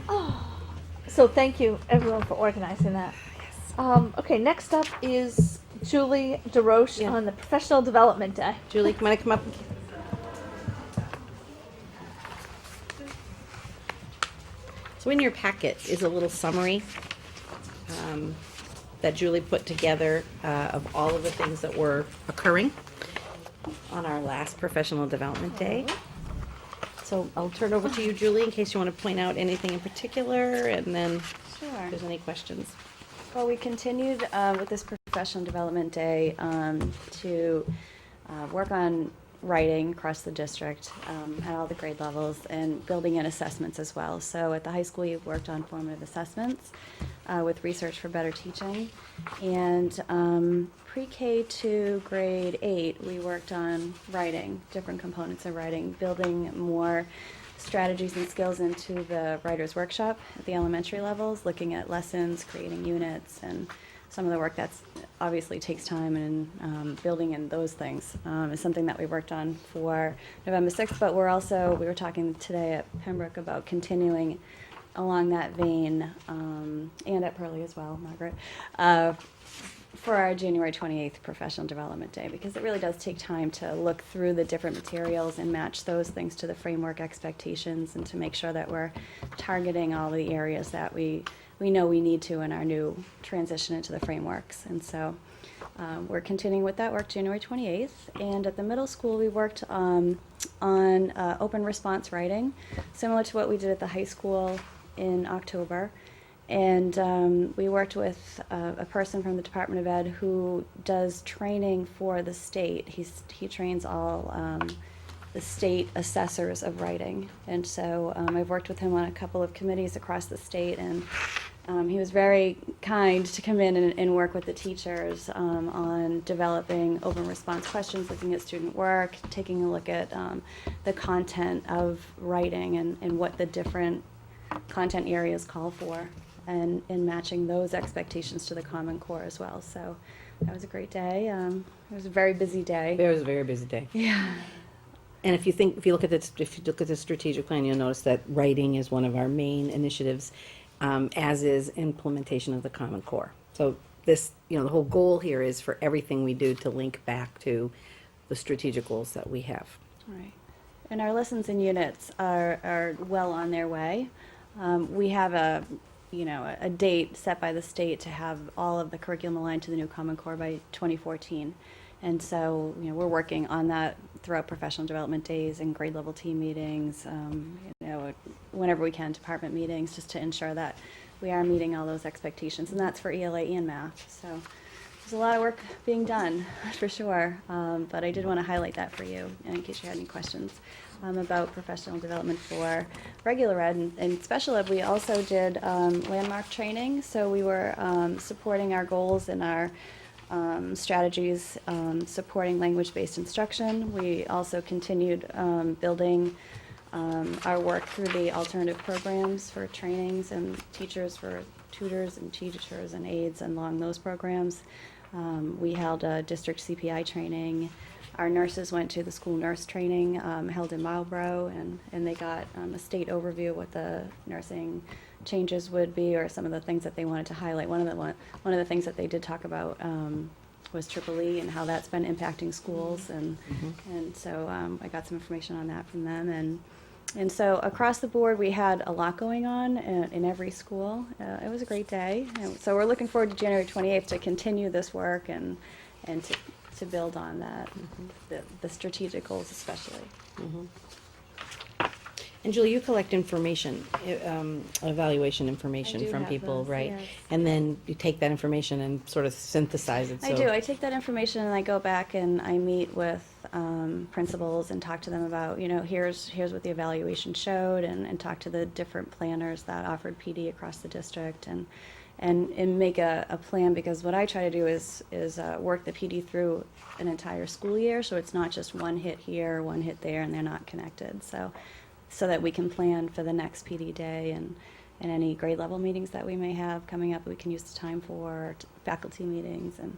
So thank you, everyone, for organizing that. Okay, next up is Julie DeRoche on the Professional Development Day. Julie, come on, come up. So in your packet is a little summary that Julie put together of all of the things that were occurring on our last Professional Development Day. So I'll turn it over to you, Julie, in case you want to point out anything in particular, and then Sure. if there's any questions. Well, we continued with this Professional Development Day to work on writing across the district at all the grade levels and building in assessments as well. So at the high school, we worked on formative assessments with research for better teaching. And pre-K to grade 8, we worked on writing, different components of writing, building more strategies and skills into the writer's workshop at the elementary levels, looking at lessons, creating units, and some of the work that's obviously takes time, and building in those things is something that we worked on for November 6th, but we were talking today at Pembroke about continuing along that vein, and at Pearlie as well, Margaret, for our January 28th Professional Development Day, because it really does take time to look through the different materials and match those things to the framework expectations, and to make sure that we're targeting all the areas that we know we need to in our new transition into the frameworks. And so we're continuing with that work January 28th. And at the middle school, we worked on open response writing, similar to what we did at the high school in October. And we worked with a person from the Department of Ed who does training for the state. He trains all the state assessors of writing. And so I've worked with him on a couple of committees across the state, and he was very kind to come in and work with the teachers on developing open response questions, looking at student work, taking a look at the content of writing and what the different content areas call for, and matching those expectations to the Common Core as well. So that was a great day. It was a very busy day. It was a very busy day. Yeah. And if you look at the strategic plan, you'll notice that writing is one of our main initiatives, as is implementation of the Common Core. So this, the whole goal here is for everything we do to link back to the strategic goals that we have. Right. And our lessons and units are well on their way. We have a date set by the state to have all of the curriculum aligned to the new Common Core by 2014. And so, we're working on that throughout professional development days and grade level team meetings, whenever we can, department meetings, just to ensure that we are meeting all those expectations. And that's for ELA and math. So there's a lot of work being done, for sure. But I did want to highlight that for you, in case you had any questions about professional development for regular ed. And special ed, we also did landmark training. So we were supporting our goals and our strategies, supporting language-based instruction. We also continued building our work through the alternative programs for trainings and teachers, for tutors and teachers and aides along those programs. We held a district CPI training. Our nurses went to the school nurse training held in Marlborough, and they got a state overview of what the nursing changes would be, or some of the things that they wanted to highlight. One of the things that they did talk about was EEE and how that's been impacting schools, and so I got some information on that from them, and so across the board we had a lot going on in every school. It was a great day, and so we're looking forward to January 28th to continue this work and to build on that, the strategic goals especially. And Julie, you collect information, evaluation information do from have people, those, right? yes. And then you take that information and sort of synthesize it. I do. I take that information and I go back and I meet with principals and talk to them about, here's what the evaluation showed, and talk to the different planners that offered PD across the district, and make a plan, because what I try to do is work the PD through an entire school year, so it's not just one hit here, one hit there, and they're not connected. So so that we can plan for the next PD day and any grade level meetings that we may have coming up. We can use the time for faculty meetings and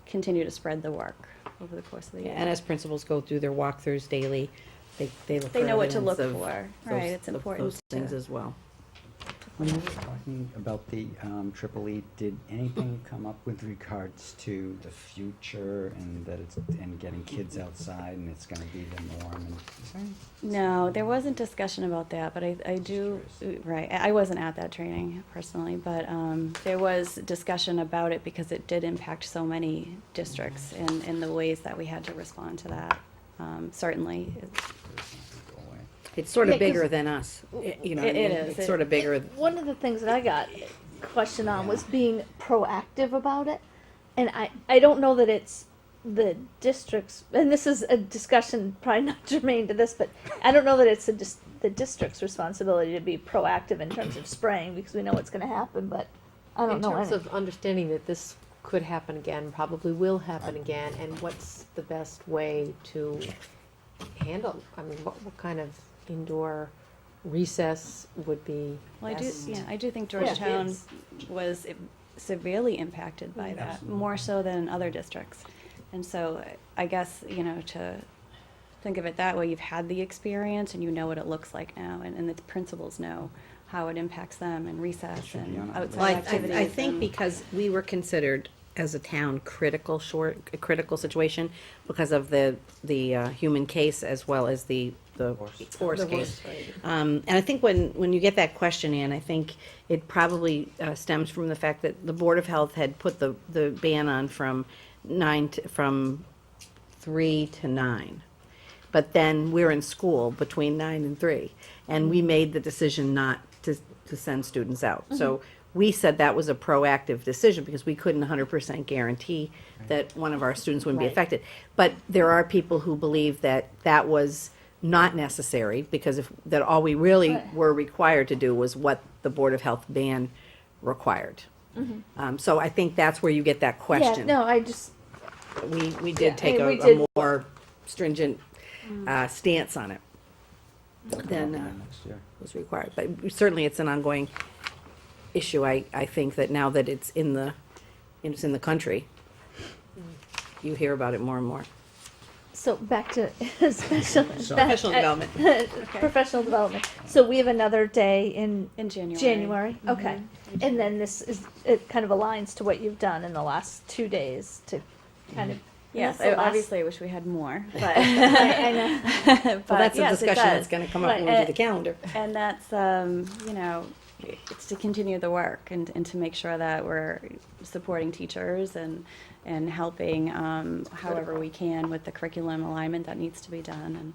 continue to spread the work over the course of the year. And as principals go through their walkthroughs daily, they look They for know what to evidence look of for. those- Right, it's of important those things to- as well. When you were talking about the Triple E, did anything come up with regards to the future and that it's and getting kids outside and it's going to be the norm? And is there any- No, there wasn't discussion about that, but I do, right, I wasn't at that training personally, but there was discussion about it because it did impact so many districts in the ways that we had to respond to that. Certainly. It's sort of Yeah, 'cause bigger than us, you know. what I It mean? is. It's sort of bigger. One of the things that I got question on was being proactive about it. And I don't know that it's the district's, and this is a discussion probably not germane to this, but I don't know that it's the district's responsibility to be proactive in terms of spraying because we know what's going to happen, but I don't know. In terms of understanding that this could happen again, probably will happen again, and what's the best way to handle, I mean, what kind of indoor recess would be Well, best? I do think Georgetown was severely impacted by that, more so than other districts. And so I guess, to think of it that way, you've had the experience and you know what it looks like now, and the principals know how it impacts them in recess and outside Well, activities. I think and- because we were considered as a town critical situation because of the human case as well as the horse case. And I think when you get that question in, I think it probably stems from the fact that the Board of Health had put the ban on from 3 to 9. But then we're in school between 9 and 3, and we made the decision not to send students out. So we said that was a proactive decision because we couldn't 100% guarantee that one of our students wouldn't be Right. affected. But there are people who believe that that was not necessary because that all we really Right. were required to do was what the Board of Health ban required. So I think that's where you get that question. Yeah, no, I just, We Yeah, did take I mean, we a did- more stringent stance on it than next year. was required. But certainly it's an ongoing issue. I think that now that it's in the country, you hear about it more and more. so back to special. Professional development. Professional development. So we have another day in January. January, okay. And then it kind of aligns to what you've done in the last 2 days to kind of. Yes, that's the last- obviously I wish we had more, but. I know. Well, that's a yes, it discussion that's does. gonna come up when we do the calendar. And that's, it's to continue the work and to make sure that we're supporting teachers and helping however we can with the curriculum alignment that needs to be done and,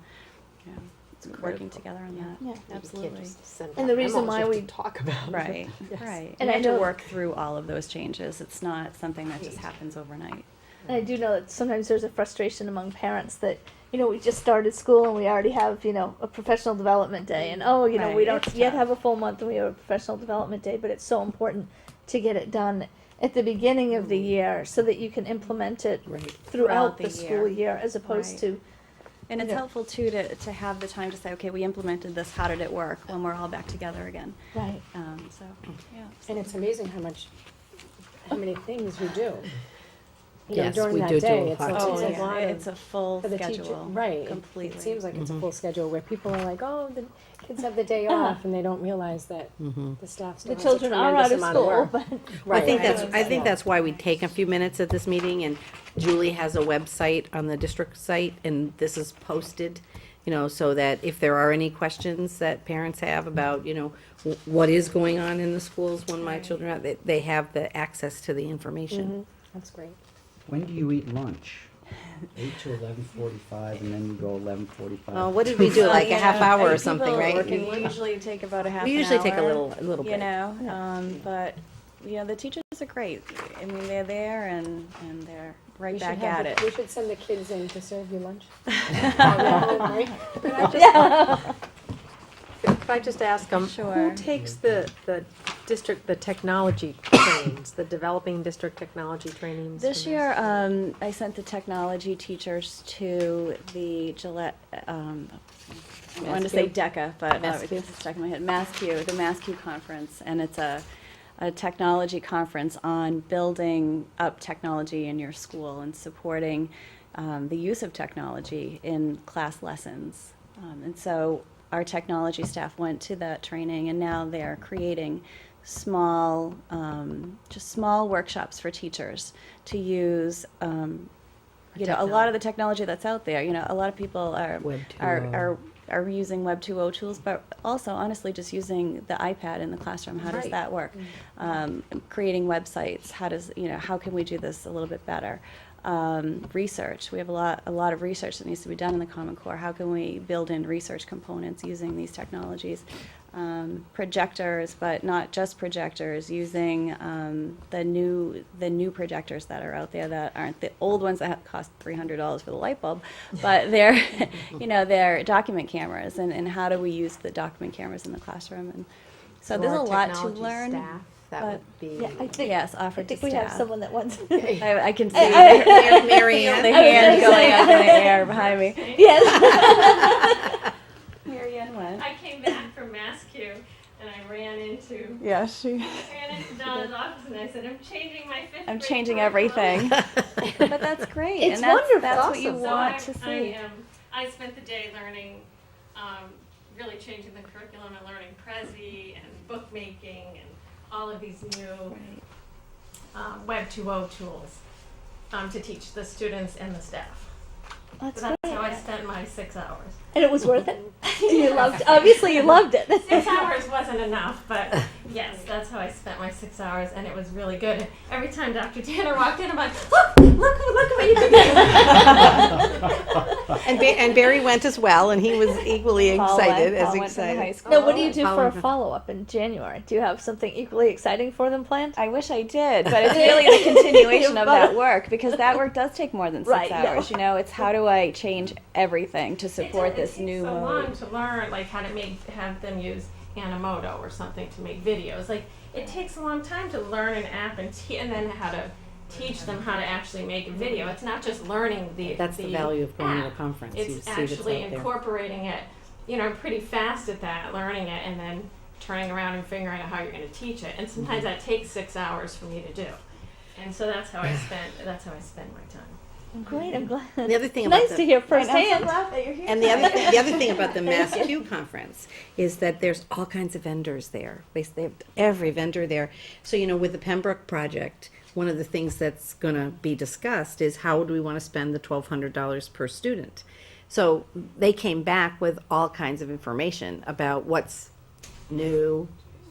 working together on that. Yeah. Absolutely. And the reason why we talk about it. Right, Yes. right. And And I I have to know- work through all of those changes. It's not something that just happens overnight. And I do know that sometimes there's a frustration among parents that, we just started school and we already have, a professional development day. And, we Right, don't it's yet tough. have a full month and we have a professional development day. But it's so important to get it done at the beginning of the year so that you can implement it throughout the school year as opposed Right. to. And it's Yeah. helpful too to have the time to say, okay, we implemented this, how did it work, when we're all back together again. Right. So, yeah. And it's amazing how many things we do. Yes, during we that do do day. a It's lot. a yeah, lot of- it's a full for the teacher, schedule. right? Completely. It seems like it's a Mhm. full schedule where people are like, "Oh, the kids have the day off," and they don't realize that the staff still The has children a are tremendous out of amount school, work. but. I think Right. that's why we take a few minutes at this meeting, and Julie has a website on the district site, and this is posted, so that if there are any questions that parents have about, what is going on in the schools when my children are, they have the access to the information. That's great. When do you eat lunch? 8 to 11:45, and then you go 11:45. Oh, what did we do, like a half hour or something, People right? We usually take about a half We an usually take a hour, little bit. But, the teachers are great. I mean, they're there and they're right We should back have at the- it. We should send the kids in to serve you lunch. Could I just ask, Sure. who takes the district, the technology trainings, the developing district technology trainings? This for year, I sent the technology teachers to the Gillette, I wanted to say MassQ? DECA, but MassQ? it's stuck in my head. MassQ, the MassQ conference, and it's a technology conference on building up technology in your school and supporting the use of technology in class lessons. And so our technology staff went to that training, and now they're creating small, just small workshops for teachers to use. You know, a lot of the technology that's out there. You know, a lot of people are using Web 2.0 tools, but also honestly just using the iPad in the classroom. How does Right. that work? Creating websites. How can we do this a little bit better? Research. We have a lot of research that needs to be done in the Common Core. How can we build in research components using these technologies? Projectors, but not just projectors, using the new projectors that are out there that aren't the old ones that cost $300 for the light bulb, but they're they're document cameras, and how do we use the document cameras in the classroom? And so there's a our lot to technology learn. staff, that but would be. Yeah, I think, yes, I offered think to we have staff. someone that wants. I can see Mary Ann. the hand going up in the air behind me. Yes. Mary Ann went. I came back from MassQ and I ran into Donna's office and I said, I'm changing my fifth I'm grade changing curriculum." everything. But that's great. It's and that's, wonderful. That's what you Awesome. want So to see. I spent the day learning, really changing the curriculum and learning Prezi and bookmaking and all of these new Web 2.0 tools to teach the students and the staff. That's So that's great. how I spent my 6 hours. And it was worth it. You loved. Obviously, you loved it. 6 hours wasn't enough, but yes, that's how I spent my 6 hours, and it was really good. And every time Dr. Tanner walked in, I'm like, look what you did. And Barry went as well, and he was equally Paul excited, went. as Paul went from the high excited. school. Now, what do you do for a Following- follow-up in January? Do you have something equally exciting for them planned? I wish I did, but it's really the continuation of that work, because that work does take more than 6 Right, no. hours. You know, it's how do I change everything to support this new so mode. long to learn, like how to have them use Animoto or something to make videos. Like it takes a long time to learn an app and then how to teach them how to actually make a video. It's not just learning the That's the value of going to app. a conference. You It's see what's actually out there. incorporating it. You know, I'm pretty fast at that, learning it, and then turning around and figuring out how you're going to teach it. And sometimes that takes 6 hours for me to do. And so that's how I spend my time. Great, I'm glad. The other thing about nice the- to hear And I'm so firsthand. glad that you're here. And the other thing about the MassQ conference is that there's all kinds of vendors there. They have every vendor there. So, you know, with the Pembroke project, one of the things that's going to be discussed is how do we want to spend the $1,200 per student. So they came back with all kinds of information about what's new,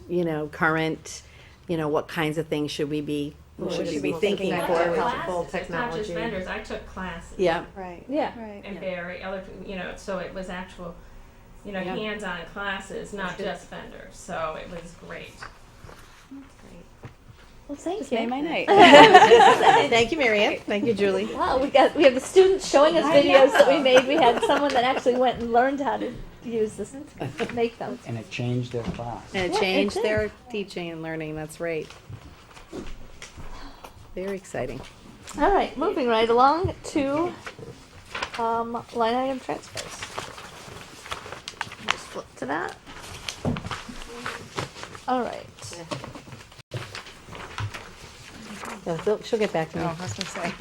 you know, current, you know, what kinds of things should we be thinking I took forward. classes. It's not just vendors. I took classes. Yeah. Right. Yeah. Right. And Barry, so it was actual, Yeah. hands-on classes, not just vendors. So it was great. Well, thank Just you. made my night. Thank you, Marianne. Thank you, Julie. Wow, we have the students showing us videos that we made. We had someone that actually went and learned how to use this, make them. And it changed their class. And it Yeah, changed it did. their teaching and learning. That's right. Very exciting. All right, moving right along to line item transfers. Just flip to that. All right. Yeah, she'll get back to me. Oh, I was gonna say. I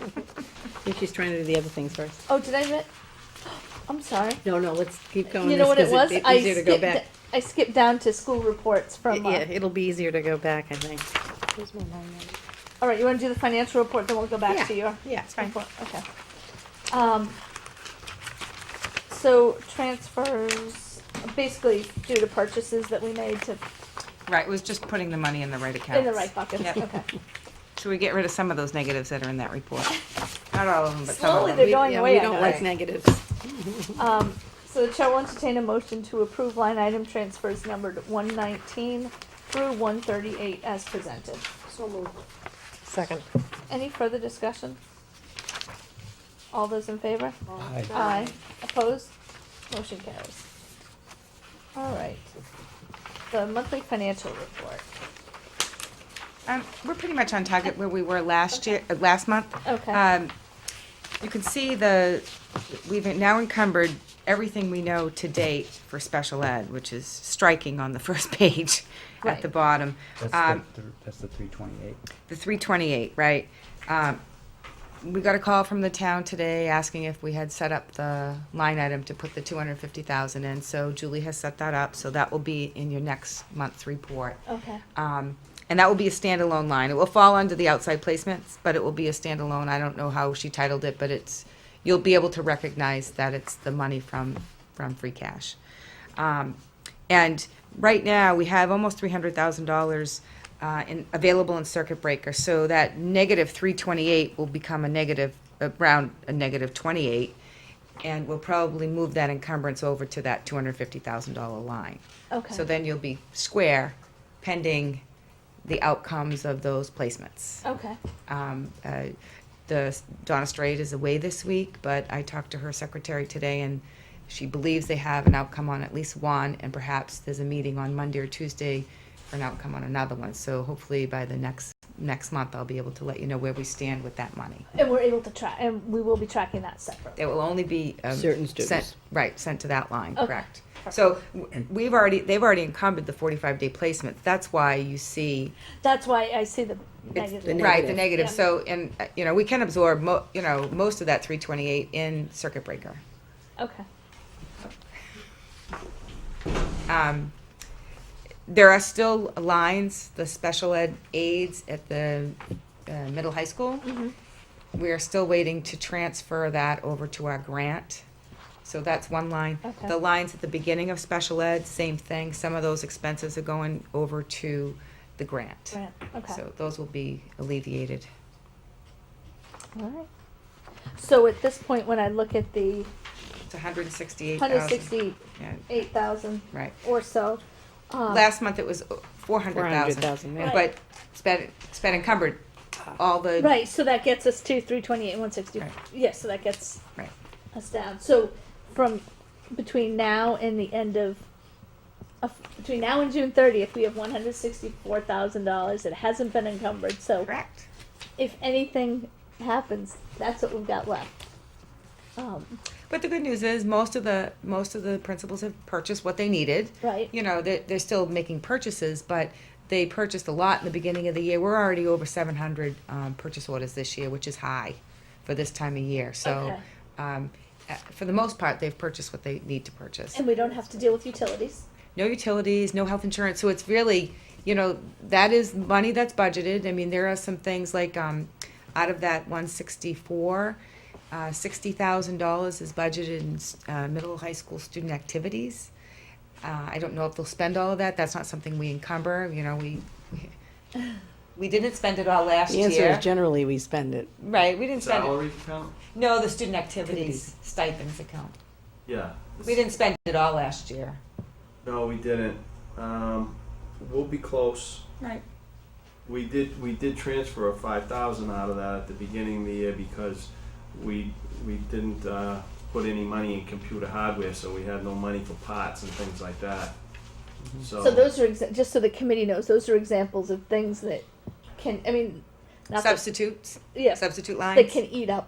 think she's trying to do the other things first. Oh, did I admit? I'm sorry. No, let's keep going. You know what it was? It's easier to go back. I skipped down to school reports from. Yeah, it'll be easier to go back, I think. All right, you want to do the financial report, then we'll go back Yeah. to your. Yeah, it's fine. report. Okay. So transfers, basically due to purchases that we made to Right, it was just putting the money in the right accounts. in the right buckets. Yep. Okay. So we get rid of some of those negatives that are in that report. Not all of them, but some of Slowly them. they're going away. We I don't know. like negatives. So the chair will entertain a motion to approve line item transfers numbered 119 through 138 as presented. So moved. Second. Any further discussion? All those in favor? Aye. Aye. Opposed? Motion carries. All right. The monthly financial report. We're pretty much on target where we were last month. Okay. you can see we've now encumbered everything we know to date for special ed, which is striking on the first page at the bottom. That's the 328. The 328, right. We got a call from the town today asking if we had set up the line item to put the 250,000 in, so Julie has set that up, so that will be in your next month's report. Okay. And that will be a standalone line. It will fall under the outside placements, but it will be a standalone. I don't know how she titled it, but you'll be able to recognize that it's the money from free cash. And right now, we have almost $300,000 available in circuit breaker. So that negative 328 will become around a negative 28, and we'll probably move that encumbrance over to that $250,000 line. Okay. So then you'll be square, pending the outcomes of those placements. Okay. Donna Straight is away this week, but I talked to her secretary today, and she believes they have an outcome on at least one, and perhaps there's a meeting on Monday or Tuesday for an outcome on another one. So hopefully by the next month, I'll be able to let you know where we stand with that money. And we're able to track, and we will be tracking that separately. It will only be Certain students. sent to that line, Okay. correct. So they've already encumbered the 45-day placement. That's why you see. That's why I see the negative. Right, the negative. Yeah. So, and, we can absorb most of that 328 in circuit breaker. Okay. There are still lines, the special ed aides at the middle high school. We are still waiting to transfer that over to our grant. So that's one line. Okay. The lines at the beginning of special ed, same thing. Some of those expenses are going over to the grant. Grant, okay. So those will be alleviated. All right. So at this point, when I look at the It's 168,000. 168,000 Right. or so. Last month it was 400,000. 400,000, yeah. But spent encumbered all the. Right, so that gets us to 328 and 160. Right. Yes, so that gets Right. us down. So from between now and the end of between now and June 30th, we have $164,000 that hasn't been encumbered. So correct. If anything happens, that's what we've got left. But the good news is most of the principals have purchased what they needed. Right. They're still making purchases, but they purchased a lot in the beginning of the year. We're already over 700 purchase orders this year, which is high for this time of year. So for the most part, they've purchased what they need to purchase. And we don't have to deal with utilities. No utilities, no health insurance. So it's really, that is money that's budgeted. I mean, there are some things like out of that 164, $60,000 is budgeted in middle high school student activities. I don't know if they'll spend all of that. That's not something we encumber. We didn't spend it all last year. The answer is generally we spend it. Right, we didn't spend it. Salary account? No, the student activities stipends account. Yeah. We didn't spend it all last year. No, we didn't. We'll be close. Right. We did transfer 5,000 out of that at the beginning of the year because we didn't put any money in computer hardware, so we had no money for parts and things like that. So those are just so the committee knows, those are examples of things that can, not substitutes. Yeah. Substitute lines. That can eat up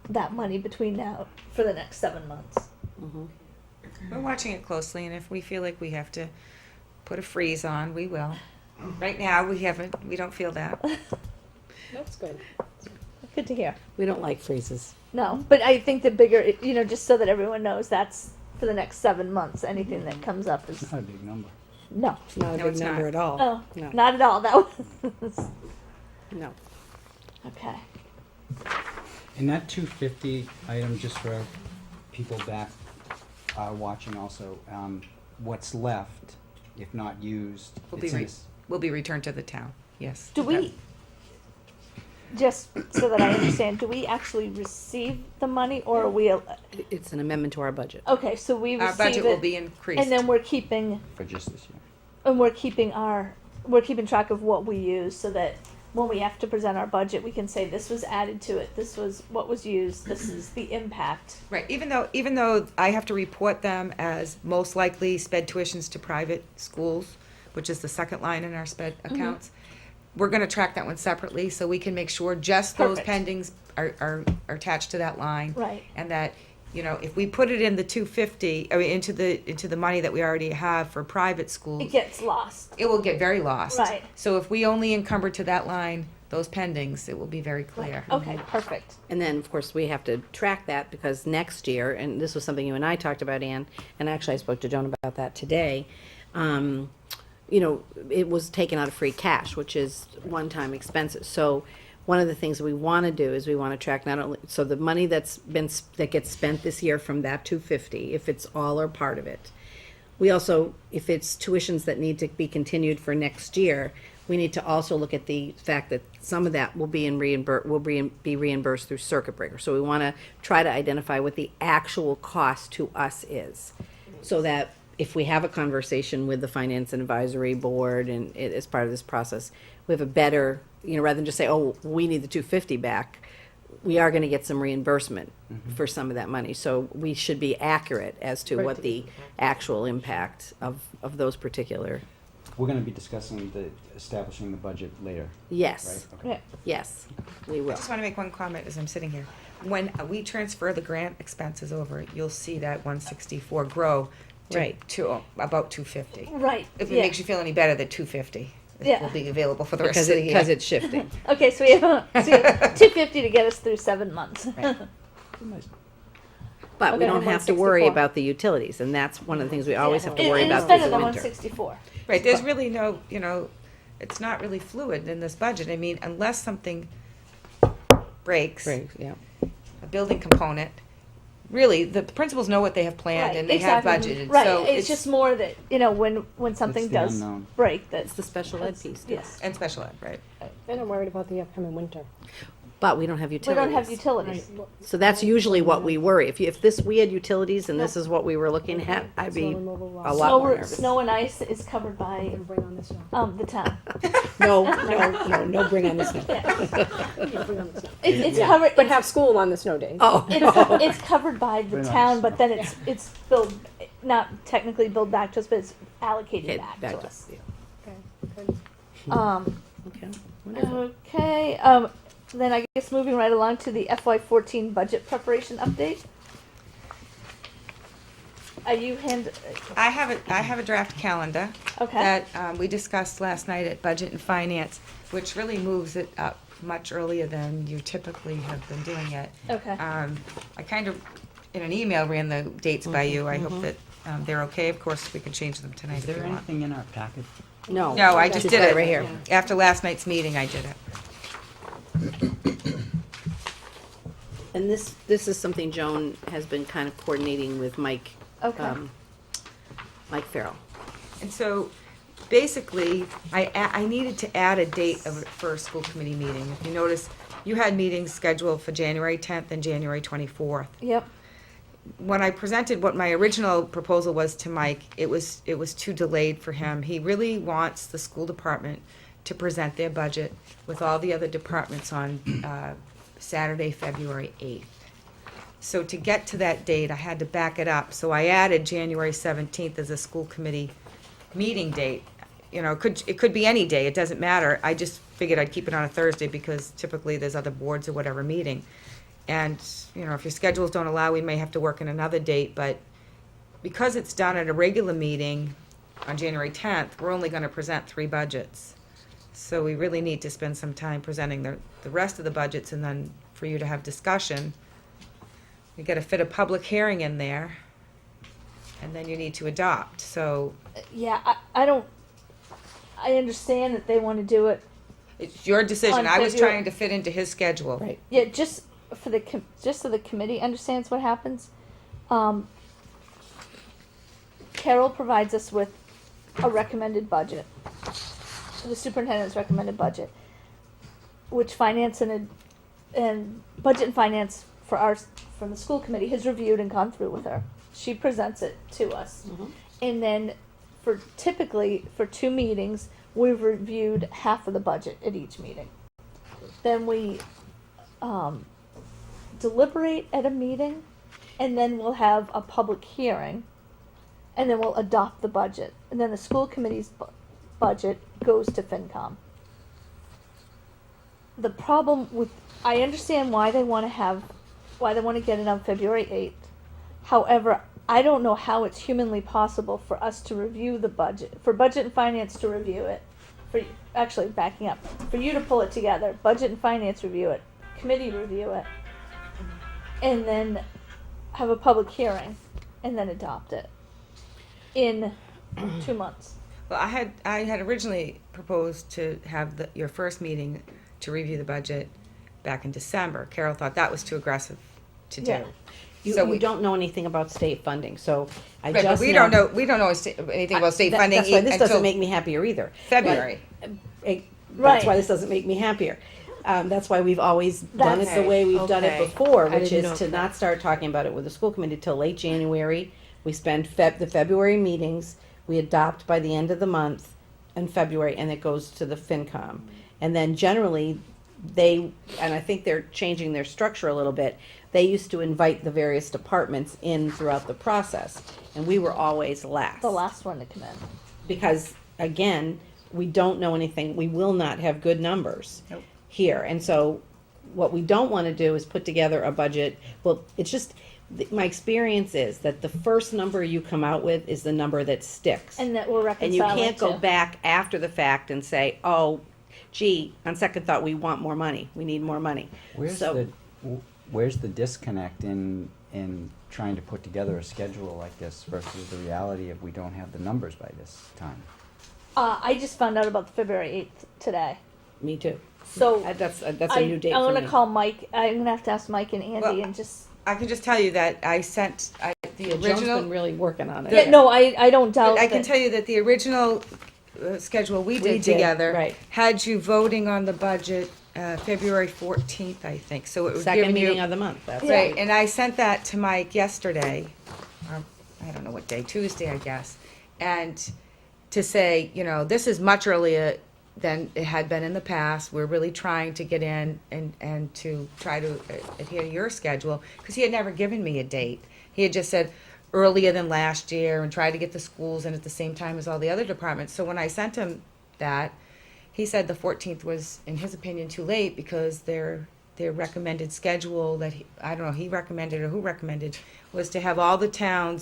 that money between now for the next 7 months. We're watching it closely, and if we feel like we have to put a freeze on, we will. Right now, we don't feel that. That's good. Good to hear. We don't like freezes. No, but I think the bigger, just so that everyone knows, that's for the next 7 months. Anything that comes up is Not a big number. no. It's not a big it's number not. at all. Oh, No. not at all. That was No. okay. And that 250 item, just for people back watching also, what's left, if not used, Will it's be in re- this- will be returned to the town. Yes. Do we, just so that I understand, do we actually receive the money, or are we? It's an amendment to our budget. Okay, so we receive Our budget it, will be increased. and then we're keeping for just this year. we're keeping track of what we use, so that when we have to present our budget, we can say this was added to it, this was what was used, this is the impact. Right, even though I have to report them as most likely sped tuitions to private schools, which is the second line in our sped accounts, we're gonna track that one separately, so we can make sure just those Perfect. are attached to that line. Right. And that, you know, if we put it in the 250, I mean, into the money that we already have for private schools, It gets lost. it will get very lost. Right. So if we only encumber to that line, those pendings, it will be very clear. Okay, perfect. And then, of course, we have to track that because next year, and this was something you and I talked about, Ann, and actually I spoke to Joan about that today. You know, it was taken out of free cash, which is one-time expenses. So one of the things we want to do is we want to track not only, so the money that gets spent this year from that 250, if it's all or part of it. We also, if it's tuitions that need to be continued for next year, we need to also look at the fact that some of that will be be reimbursed through circuit breaker. So we want to try to identify what the actual cost to us is, so that if we have a conversation with the finance and advisory board and as part of this process, we have a better, you know, rather than just say, oh, we need the 250 back, we are going to get some reimbursement for some of that money. So we should be accurate as to what the actual impact of those particular. We're gonna be discussing establishing the budget later. Yes. Right? Okay. Yes, we I will. just want to make one comment as I'm sitting here. When we transfer the grant expenses over, you'll see that 164 grow to about 250. Right. If it yeah. makes you feel any better, that 250 Yeah. will be available for the rest Because of the year. because it's shifting. Okay, so we have 250 to get us through 7 months. But we Okay. don't have to worry about the utilities, and that's one of the things we always have to worry And about instead through of the the winter. 164. Right, there's really no, you know, it's not really fluid in this budget. I mean, unless something breaks, yeah. a building component, really, the principals know what they have planned Right, and they exactly. have budgeted. Right, So it's just more that, you know, when something It's the does unknown. break, that's It's the special ed piece. Yes. And special ed, right. Then I'm worried about the upcoming winter. But we don't have We utilities. don't have utilities. So that's usually what we worry. If we had utilities and this is what we were looking at, I'd be a lot Snow, more nervous. snow and ice is covered by Bring on the snow. the town. No, bring on the snow. Bring on the snow. It's covered. But have school on the snow days. Oh. It's covered by the Very town, nice. but then it's billed, not technically billed back to us, but it's allocated Okay, back back to to- us. yeah. Okay, good. Okay, wonderful. Okay, then I guess moving right along to the FY14 budget preparation update. Are you I have a draft calendar Okay. that we discussed last night at Budget and Finance, which really moves it up much earlier than you typically have been doing it. Okay. I kind of, in an email, ran the dates by you. I hope that they're okay. Of course, we can change them tonight Is if there you want. anything in our packet? No. No, I just She's did got it right here. After last night's meeting, I did it. And this is something Joan has been kind of coordinating with Mike. Okay. Mike Farrell. And so, basically, I needed to add a date for a school committee meeting. If you notice, you had meetings scheduled for January 10th and January 24th. Yep. When I presented what my original proposal was to Mike, it was too delayed for him. He really wants the school department to present their budget with all the other departments on Saturday, February 8th. So to get to that date, I had to back it up. So I added January 17th as a school committee meeting date. You know, it could be any day, it doesn't matter. I just figured I'd keep it on a Thursday because typically there's other boards or whatever meeting. And, you know, if your schedules don't allow, we may have to work in another date, but because it's done at a regular meeting on January 10th, we're only gonna present 3 budgets. So we really need to spend some time presenting the rest of the budgets and then for you to have discussion. You gotta fit a public hearing in there, and then you need to adopt, so. Yeah, I understand that they want to do it. It's your decision. On I was February- trying to fit into his schedule. Right. Yeah, just so the committee understands what happens. Carol provides us with a recommended budget, the superintendent's recommended budget, which finance and budget and finance from the school committee has reviewed and gone through with her. She presents it to us, and then typically for 2 meetings, we've reviewed half of the budget at each meeting. Then we deliberate at a meeting, and then we'll have a public hearing, and then we'll adopt the budget. And then the school committee's budget goes to FinCom. The problem with I understand why they want to get it on February 8th. However, I don't know how it's humanly possible for us to review the budget, for Budget and Finance to review it, actually backing up, for you to pull it together, Budget and Finance review it, committee review it, and then have a public hearing, and then adopt it in 2 months. Well, I had originally proposed to have your first meeting to review the budget back in December. Carol thought that was too aggressive to do. Yeah. You don't know anything about state funding, so I Right, just but we don't know anything about state funding That's why this until doesn't make me happier either. February. That's Right. why this doesn't make me happier. That's why we've always done it the Okay, way we've done it okay. before, I which didn't is know to that. not start talking about it with the school committee till late January. We spend the February meetings, we adopt by the end of the month in February, and it goes to the FinCom. And then generally, and I think they're changing their structure a little bit, they used to invite the various departments in throughout the process, and we were always last. The last one to come in. Because, again, we don't know anything, we will not have good numbers here, and so what we don't want to do is put together a budget. Well, it's just, my experience is that the first number you come out with is the number that sticks. And that we're And you reconciling can't go to. back after the fact and say, oh, gee, on second thought, we want more money, we need more money. Where's the disconnect in trying to put together a schedule like this versus the reality of we don't have the numbers by this time? I just found out about the February 8th today. Me too. So That's a new date I'm for gonna me. call Mike. I'm gonna have to ask Mike and Andy Well, and just. I can just tell you that I sent the Yeah, Joan's original. been really working on it. Yeah, no, I don't doubt. But I can that- tell you that the original schedule we did did, together right. had you voting on the budget February 14th, I think. So it was Second giving meeting you of the month, that's right. right. And I sent that to Mike yesterday, or I don't know what day, Tuesday, I guess, and to say, this is much earlier than it had been in the past. We're really trying to get in and to try to adhere to your schedule, because he had never given me a date. He had just said earlier than last year and tried to get the schools in at the same time as all the other departments. So when I sent him that, he said the 14th was, in his opinion, too late because their recommended schedule that I don't know, he recommended or who recommended, was to have all the town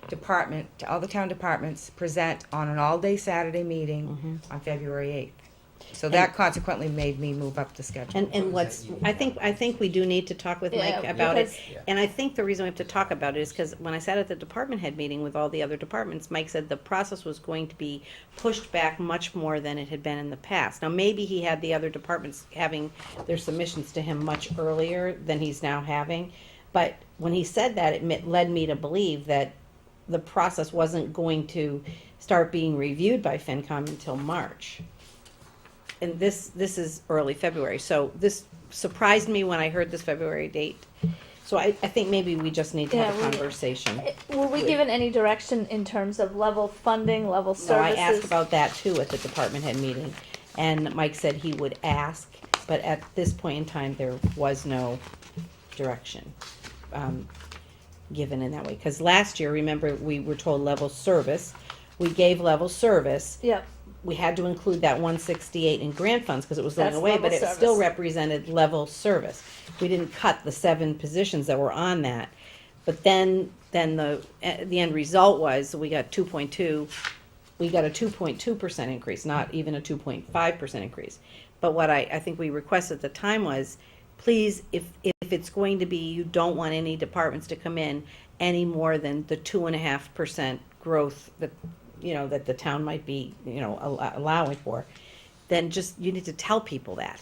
departments present on an all-day Saturday meeting on February 8th. So that consequently made me move up the schedule. And what's, I think we do need to talk with Mike Yeah, about it. because- And I think the reason we have to talk about it is because when I sat at the department head meeting with all the other departments, Mike said the process was going to be pushed back much more than it had been in the past. Now, maybe he had the other departments having their submissions to him much earlier than he's now having. But when he said that, it led me to believe that the process wasn't going to start being reviewed by FinCom until March. And this is early February, so this surprised me when I heard this February date. So I think maybe we just need to have a Yeah, we- conversation. Were we given any direction in terms of level funding, level So I services? asked about that too at the department head meeting, and Mike said he would ask, but at this point in time, there was no direction given in that way. Because last year, remember, we were told level service, we gave level service. Yep. We had to include that 168 in grant funds because it was going That's away, but level it still service. represented level service. We didn't cut the 7 positions that were on that. But then the end result was we got 2.2, we got a 2.2% increase, not even a 2.5% increase. But what I think we requested at the time was, please, if it's going to be, you don't want any departments to come in any more than the 2.5% growth that that the town might be, allowing for, then just, you need to tell people that.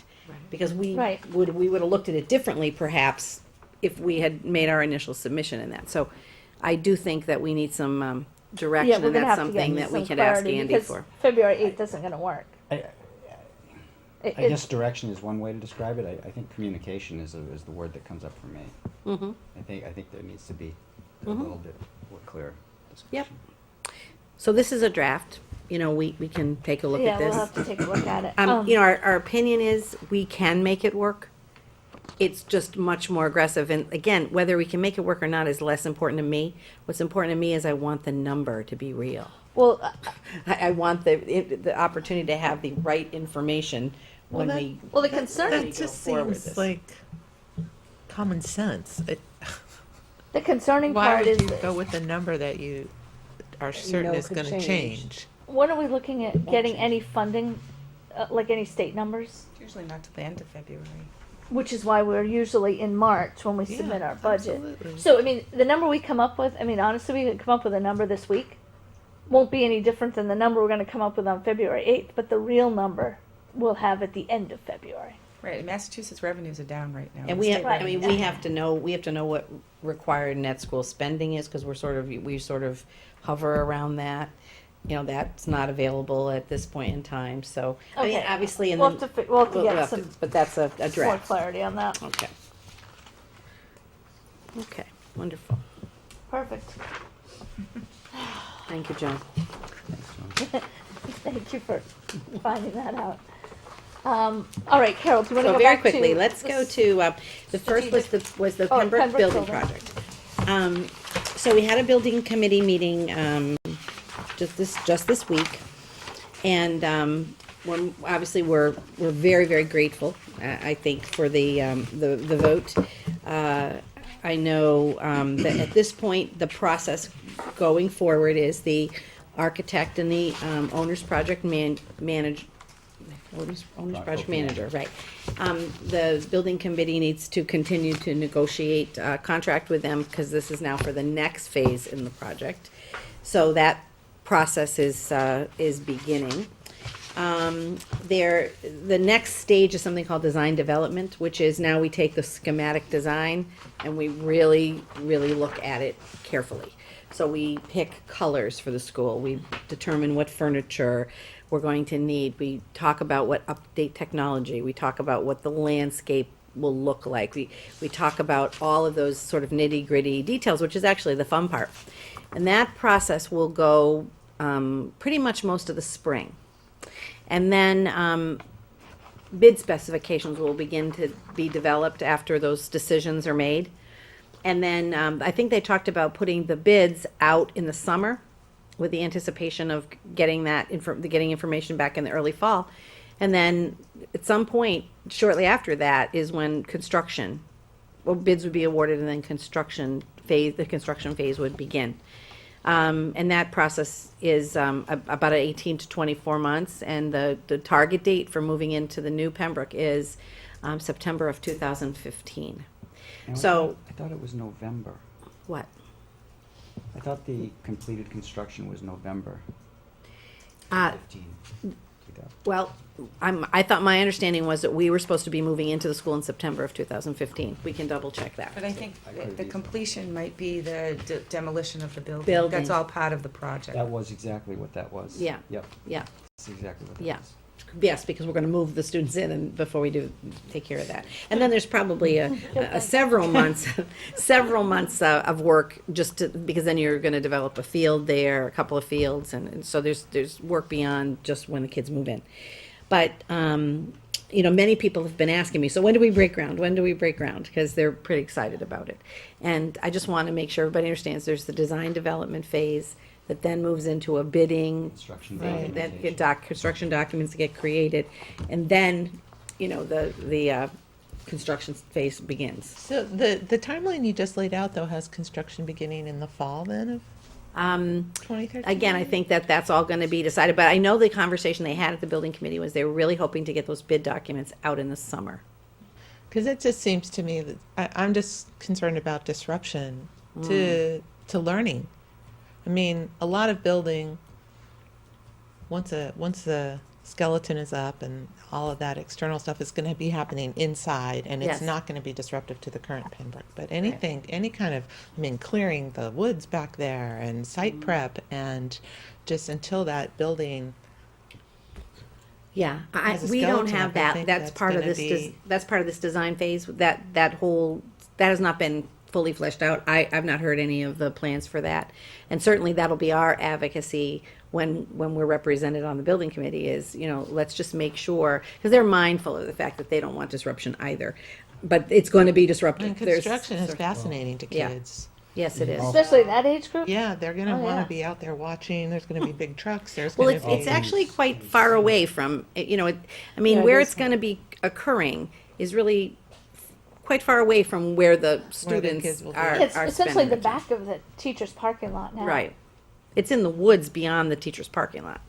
Because we Right. would have looked at it differently perhaps if we had made our initial submission in that. So I do think that we need some Yeah, direction, we're and gonna that's have to get something that we some could ask clarity Andy because for. February 8th isn't gonna work. I guess direction is one way to describe it. I think communication is the word that comes up for me. Mm-hmm. I think there needs to be a Mhm. little bit more clear discussion. Yep. So this is a draft, we can take a look Yeah, at we'll this. have to take a look at it. Our opinion is we can make it work. It's just much more aggressive. And again, whether we can make it work or not is less important to me. What's important to me is I want the number to be real. Well, I want the opportunity to have the right information when that- we. well, the concern- That go just forward with seems this. like common sense. The concerning Why part would is you that- go with a number that you are certain is could going to change. change? When are we looking at getting any funding, like any state numbers? Usually not till the end of February. Which is why we're usually in March when we Yeah, submit our budget. absolutely. So, I mean, the number we come up with, I mean, honestly, we could come up with a number this week. Won't be any different than the number we're gonna come up with on February 8th, but the real number we'll have at the end of February. Right, Massachusetts revenues are down right now. And The we state have, I mean, revenues. we have to know what required net school spending is, because we sort of hover around that. You know, that's not available at this point in time, so, I mean, Okay. obviously, and We'll then. have to we'll have to we'll get have some But that's a more draft. clarity on that. Okay. Okay, wonderful. Perfect. Thank you, Joan. Thank you for finding that out. All right, Carol, do you want to So go very back quickly, to let's go to, the first was the Oh, Pembroke Pembroke Building Building. Project. So we had a building committee meeting, just this week. And, obviously, we're very, very grateful, I think, for the vote. I know, that at this point, the process going forward is the architect and the, owner's project owner's project manager, right. The building committee needs to continue to negotiate a contract with them, because this is now for the next phase in the project. So that process is beginning. The next stage is something called design development, which is now we take the schematic design and we really, really look at it carefully. So we pick colors for the school, we determine what furniture we're going to need, we talk about what update technology, we talk about what the landscape will look like, we talk about all of those sort of nitty-gritty details, which is actually the fun part. And that process will go pretty much most of the spring. And then bid specifications will begin to be developed after those decisions are made. And then I think they talked about putting the bids out in the summer with the anticipation of getting getting information back in the early fall. And then at some point shortly after that is when bids would be awarded, and then the construction phase would begin. And that process is about 18 to 24 months, and the target date for moving into the new Pembroke is September of 2015. And So, I thought it was November. what? I thought the completed construction was November Uh, 15. Well, I thought my understanding was that we were supposed to be moving into the school in September of 2015. We can double check that. But I think the completion might be the demolition of the building. Building. That's all part of the project. That was exactly what that was. Yeah. Yep. Yeah. That's exactly what that Yeah. was. Yes, because we're gonna move the students in and before we do take care of that. And then there's probably a several months of work because then you're gonna develop a field there, a couple of fields, and so there's work beyond just when the kids move in. But, many people have been asking me, so when do we break ground? When do we break ground? Because they're pretty excited about it. And I just wanna make sure everybody understands there's the design development phase that then moves into a bidding. Construction Then documentation. construction documents get created, and then, the construction phase begins. So the timeline you just laid out, though, has construction beginning in the fall then of 2013? Again, I think that's all gonna be decided, but I know the conversation they had at the building committee was they were really hoping to get those bid documents out in the summer. Because it just seems to me that I'm just concerned about disruption to learning. I mean, a lot of building, once the skeleton is up and all of that external stuff is going to be happening inside, and Yes. it's not going to be disruptive to the current Pembroke. But any kind of, clearing the woods back there and site prep, and just until that building. Yeah, As a we don't skeleton, have I that, think that's that's part of gonna this, be- that's part of this design phase, that has not been fully fleshed out. I've not heard any of the plans for that. And certainly that'll be our advocacy when we're represented on the building committee is, let's just make sure, because they're mindful of the fact that they don't want disruption either. But it's going to be disruptive. And construction is fascinating to Yeah. kids. Yes, it is. Especially that age group? Yeah, they're gonna Oh, wanna yeah. be out there watching, there's gonna be big trucks, there's Well, gonna it's, be. it's actually quite far away from, you know, I mean, Yeah, it where is. it's gonna be occurring is really quite far away from where the students kids will be. are It's are essentially spending the their time. back of the teacher's parking lot now. Right. It's in the woods beyond the teacher's parking lot.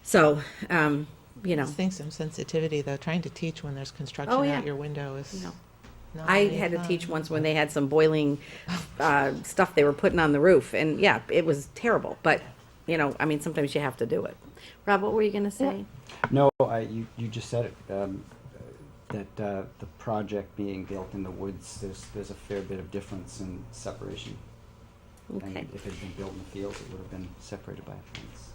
So, you know, Just think some sensitivity though, trying to teach when there's construction Oh, yeah. out your window is. No. not I any had to fun. teach once when they had some boiling stuff they were putting on the roof, and yeah, it was terrible. But you know, I mean, sometimes you have to do it. Rob, what were you going to say? No, you just said it, that the project being built in the woods, there's a fair bit of difference in separation. Okay. And if it had been built in the fields, it would have been separated by a fence.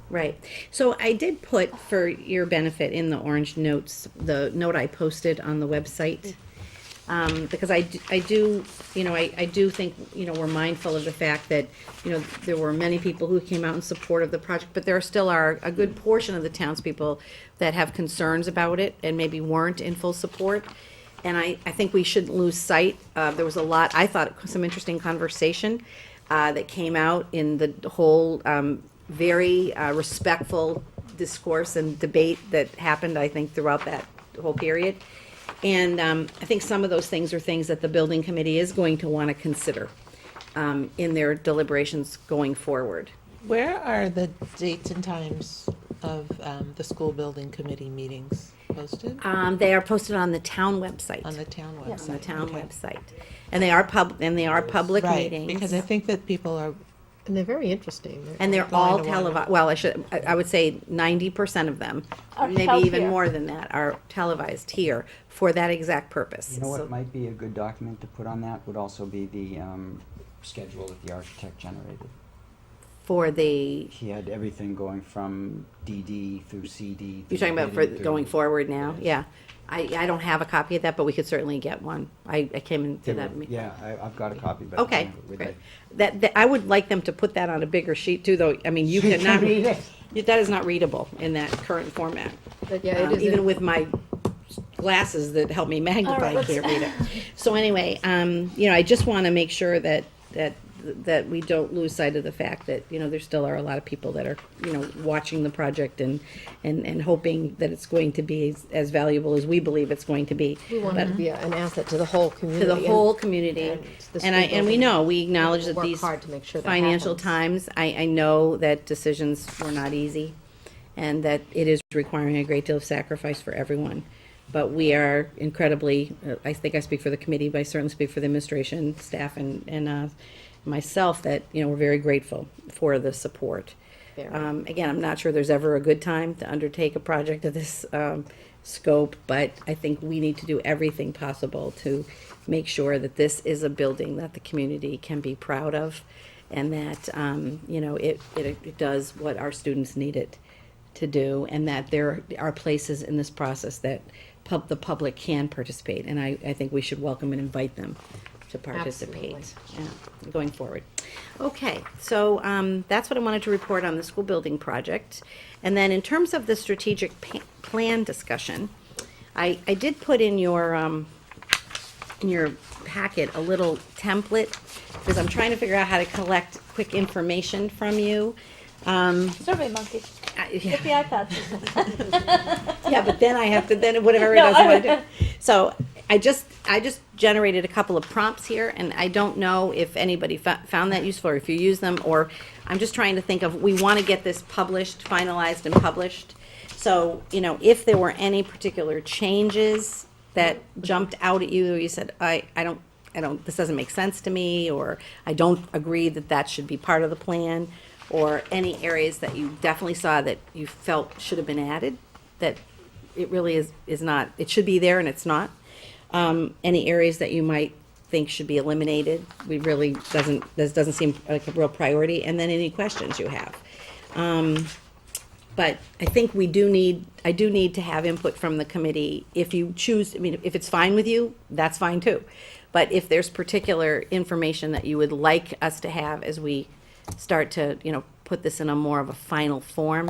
Right. So I did put for your benefit in the orange notes, the note I posted on the website. Because I do, you know, I do think, you know, we're mindful of the fact that, you know, there were many people who came out in support of the project, but there still are a good portion of the townspeople that have concerns about it and maybe weren't in full support. And I think we shouldn't lose sight. There was a lot, I thought, some interesting conversation that came out in the whole very respectful discourse and debate that happened, I think, throughout that whole period. And I think some of those things are things that the building committee is going to want to consider in their deliberations going forward. Where are the dates and times of the school building committee meetings posted? They are posted on the town website. On the town website. On the town okay. website. And they are public Right, meetings. because I think that people are. And they're very interesting. And they're going all to wanna- televised, well, I would say 90% of them, Are maybe held even here. more than that, are televised here for that exact purpose. You know So- what might be a good document to put on that would also be the schedule that the architect generated. For the, He had everything going from DD through CD. you're talking about for going forward now? Yeah. I don't have a copy of that, but we could certainly get one. I came into that meeting. Yeah, I've got a copy, but I don't Okay, have it with great. me. That, I would like them to put that on a bigger sheet too, though. I mean, you cannot read it. That is not readable in that current format. But yeah, it is. Even with my glasses that help me magnify, I All right, can't read it. So anyway, you know, I just want to make sure that we don't lose sight of the fact that, you know, there still are a lot of people that are, you know, watching the project and hoping that it's going to be as valuable as we believe it's going to be. We want it to But- be an asset to the whole to community. the whole community. and the And school we building know, we acknowledge that work these hard to make sure that financial happens. times, I know that decisions were not easy and that it is requiring a great deal of sacrifice for everyone. But we are incredibly, I think I speak for the committee, but I certainly speak for the administration, staff, and myself, that, you know, we're very grateful for the support. Very. Again, I'm not sure there's ever a good time to undertake a project of this scope, but I think we need to do everything possible to make sure that this is a building that the community can be proud of, and that, you know, it does what our students need it to do, and that there are places in this process that the public can participate, and I think we should welcome and invite them to participate. Yeah, going forward. Okay, so that's what I wanted to report on the school building project. And then in terms of the strategic plan discussion, I did put in your packet a little template, because I'm trying to figure out how to collect quick information from you. Survey monkey. Yeah. Get the iPads. Yeah, but then I have to, then whatever it No, is I want to do. So I just generated a couple of prompts here, and I don't know if anybody found that useful, or if you use them, or I'm just trying to think of, we want to get this published, finalized and published. So, you know, if there were any particular changes that jumped out at you, or you said, I don't, this doesn't make sense to me, or I don't agree that that should be part of the plan, or any areas that you definitely saw that you felt should have been added, that it really is not, it should be there and it's not. Any areas that you might think should be eliminated, this doesn't seem like a real priority, and then any questions you have. But I think I do need to have input from the committee. If you choose, I mean, if it's fine with you, that's fine too. But if there's particular information that you would like us to have as we start to, you know, put this in a more of a final form,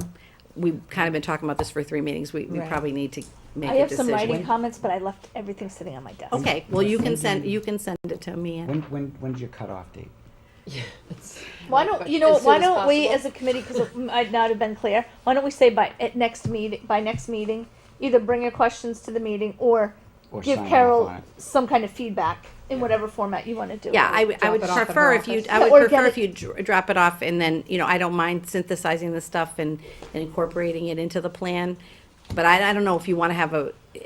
we've kind of been talking about this for 3 meetings. We Right. probably need to make I a have some decision. writing comments, but I left everything sitting on my desk. Okay, well, you can When send, do you can send it to me. When's your cutoff date? Why don't, you know, As soon why as don't we, possible. as a committee, because it might not have been clear, why don't we say by next meeting, either bring your questions to the meeting or Or give sign off Carol on it? some kind of feedback in whatever format you want to do. Yeah, I Drop would it off at prefer her if you, office. I would Or get prefer it- if you drop it off and then, you know, I don't mind synthesizing the stuff and incorporating it into the plan. But I don't know if you want to have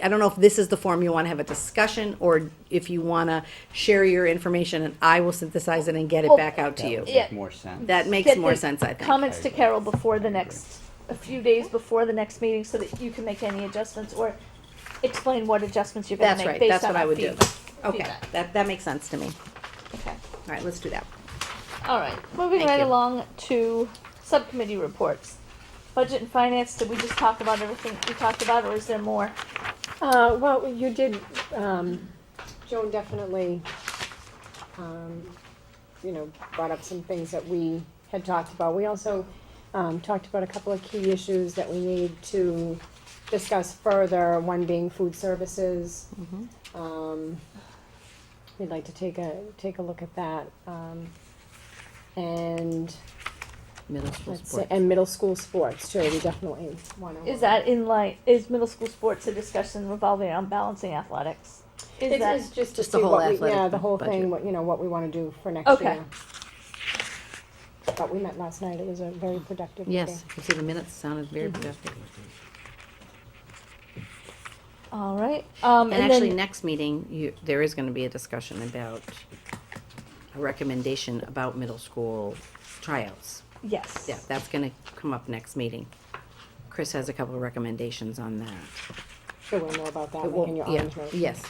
I don't know if this is the form you want to have a discussion, or if you want to share your information and I will synthesize it and get it Well, back out to That you. would Yeah. make more sense. That makes Get more the sense, I think. Comments to Carol before the next, a few days before the next meeting, so that you can make any adjustments or explain what adjustments you're going That's to make right, based that's on what I our would do. feedback. Okay, feedback. that makes sense to me. Okay. All right, let's do that. All right, moving Thank right you. along to subcommittee reports. Budget and finance, did we just talk about everything we talked about, or is there more? Well, you did, Joan definitely, you know, brought up some things that we had talked about. We also, talked about a couple of key issues that we need to discuss further, one being food services. We'd like to take a look at that, and Middle school let's say, sports. and middle school sports too, we definitely wanna. Is that in line, is middle school sports a discussion revolving around balancing athletics? Is that, It's just to Just the see whole what we, athletic yeah, the whole budget. thing, what, you know, what we wanna do for next Okay. year. But we met last night, it was a very productive meeting. Yes, you see the minutes sounded very productive. all right, And actually, then, next meeting, there is gonna be a discussion about a recommendation about middle school tryouts. yes. Yeah, that's gonna come up next meeting. Chris has a couple of recommendations on that. So we'll know about that, But we'll- like in your yeah, orange note. yes.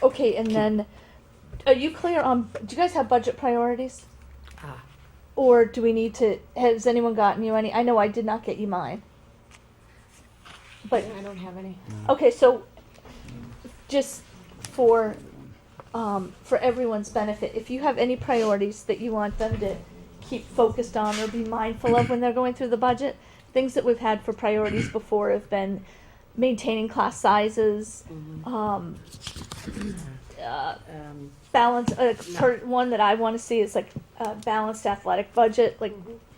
Okay, and then, are you clear on, do you guys have budget priorities? Ah. Or do we need to, has anyone gotten you any, I know I did not get you mine. But, I don't have any. okay, so, just for everyone's benefit, if you have any priorities that you want them to keep focused on or be mindful of when they're going through the budget, things that we've had for priorities before have been maintaining class sizes, balance, one that I want to see is like a balanced athletic budget, like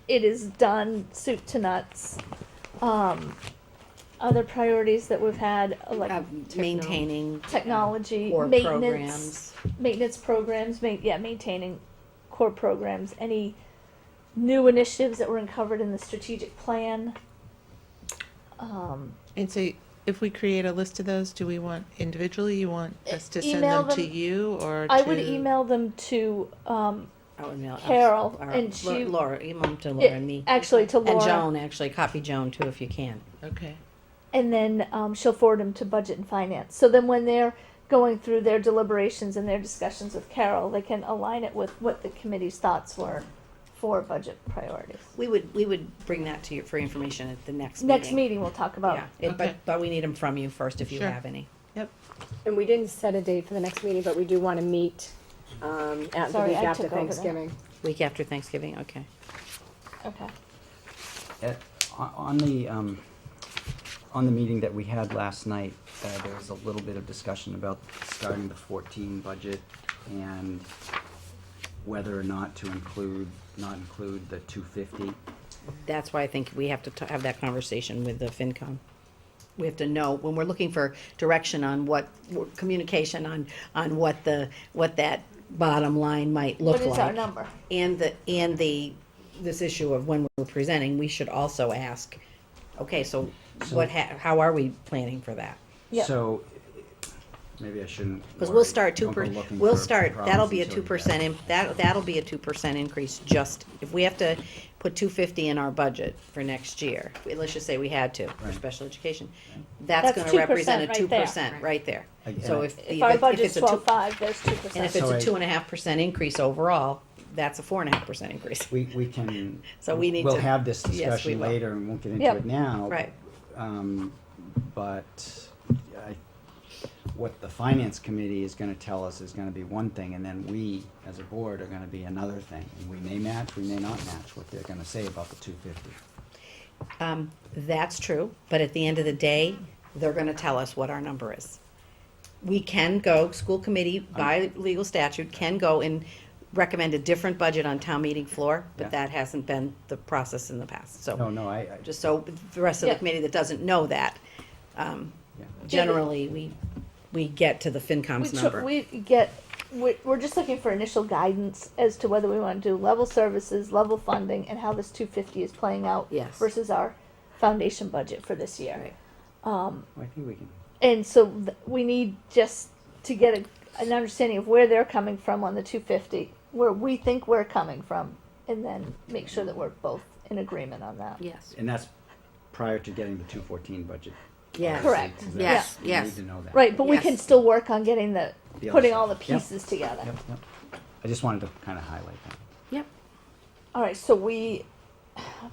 it is done soup to nuts. Other priorities that we've had, like Maintaining technology, core maintenance, programs, maintaining core programs, any new initiatives that were covered in the strategic plan. And so if we create a list of those, do we want individually, you want us to send Email them to them- you or to? I would email them to, I would mail. Carol, or and she- Laura, email them to Laura and me. actually to Laura. And Joan, actually, copy Joan too if you can. Okay. And then she'll forward them to budget and finance. So then when they're going through their deliberations and their discussions with Carol, they can align it with what the committee's thoughts were for budget priorities. We would bring that to you for information at the next meeting. Next meeting, we'll talk about. Yeah, but we need them from you first if you Sure. have any. And we didn't set a date for the next meeting, but we do wanna meet, at the Sorry, week I after took over that. Thanksgiving. Week after Thanksgiving, okay. Okay. On the meeting that we had last night, there was a little bit of discussion about starting the 14 budget and whether or not to not include the 250. That's why I think we have to have that conversation with the FinCom. We have to know, when we're looking for direction on communication on what that bottom line might look like. What is our number? And this issue of when we're presenting, we should also ask, okay, so how are we planning for that? Yep. So maybe I shouldn't. Because we'll worry. start Don't go looking we'll for start, problems that'll be a until you 2%, that'll be a 2% increase just, if we have to put 250 in our budget for next year, let's just say we had to, for Right. special education, that's That's gonna represent a 2% right there. 2% right there. Again, So If our budget's 12.5, there's 2%. And if it's So a I- 2.5% increase overall, that's a 4.5% increase. We can. So we need We'll to- have this yes, we discussion will. later and won't get into Yep. it now. Right. But what the finance committee is gonna tell us is gonna be one thing, and then we, as a board, are gonna be another thing. And we may match, we may not match what they're gonna say about the 250. That's true, but at the end of the day, they're gonna tell us what our number is. We can go, school committee by legal statute can go and recommend a different budget on town meeting floor, but Yeah. that hasn't been the process in the past, so. No, I Just so the rest of the Yeah. committee that doesn't know that, generally, we get to the FinCom's number. We're just looking for initial guidance as to whether we want to do level services, level funding, and how this 250 is playing out Yes. versus our foundation budget for this year. Right. I think we can. And so we need just to get an understanding of where they're coming from on the 250, where we think we're coming from, and then make sure that we're both in agreement on that. Yes. And that's prior to getting the 214 budget. Yes. Correct. Because Yes, we yes. need to know that. Right, but we Yes. can still work on getting The other putting all the stuff. Yep. pieces together. Yep. I just wanted to kind of highlight that. Yep. All right, so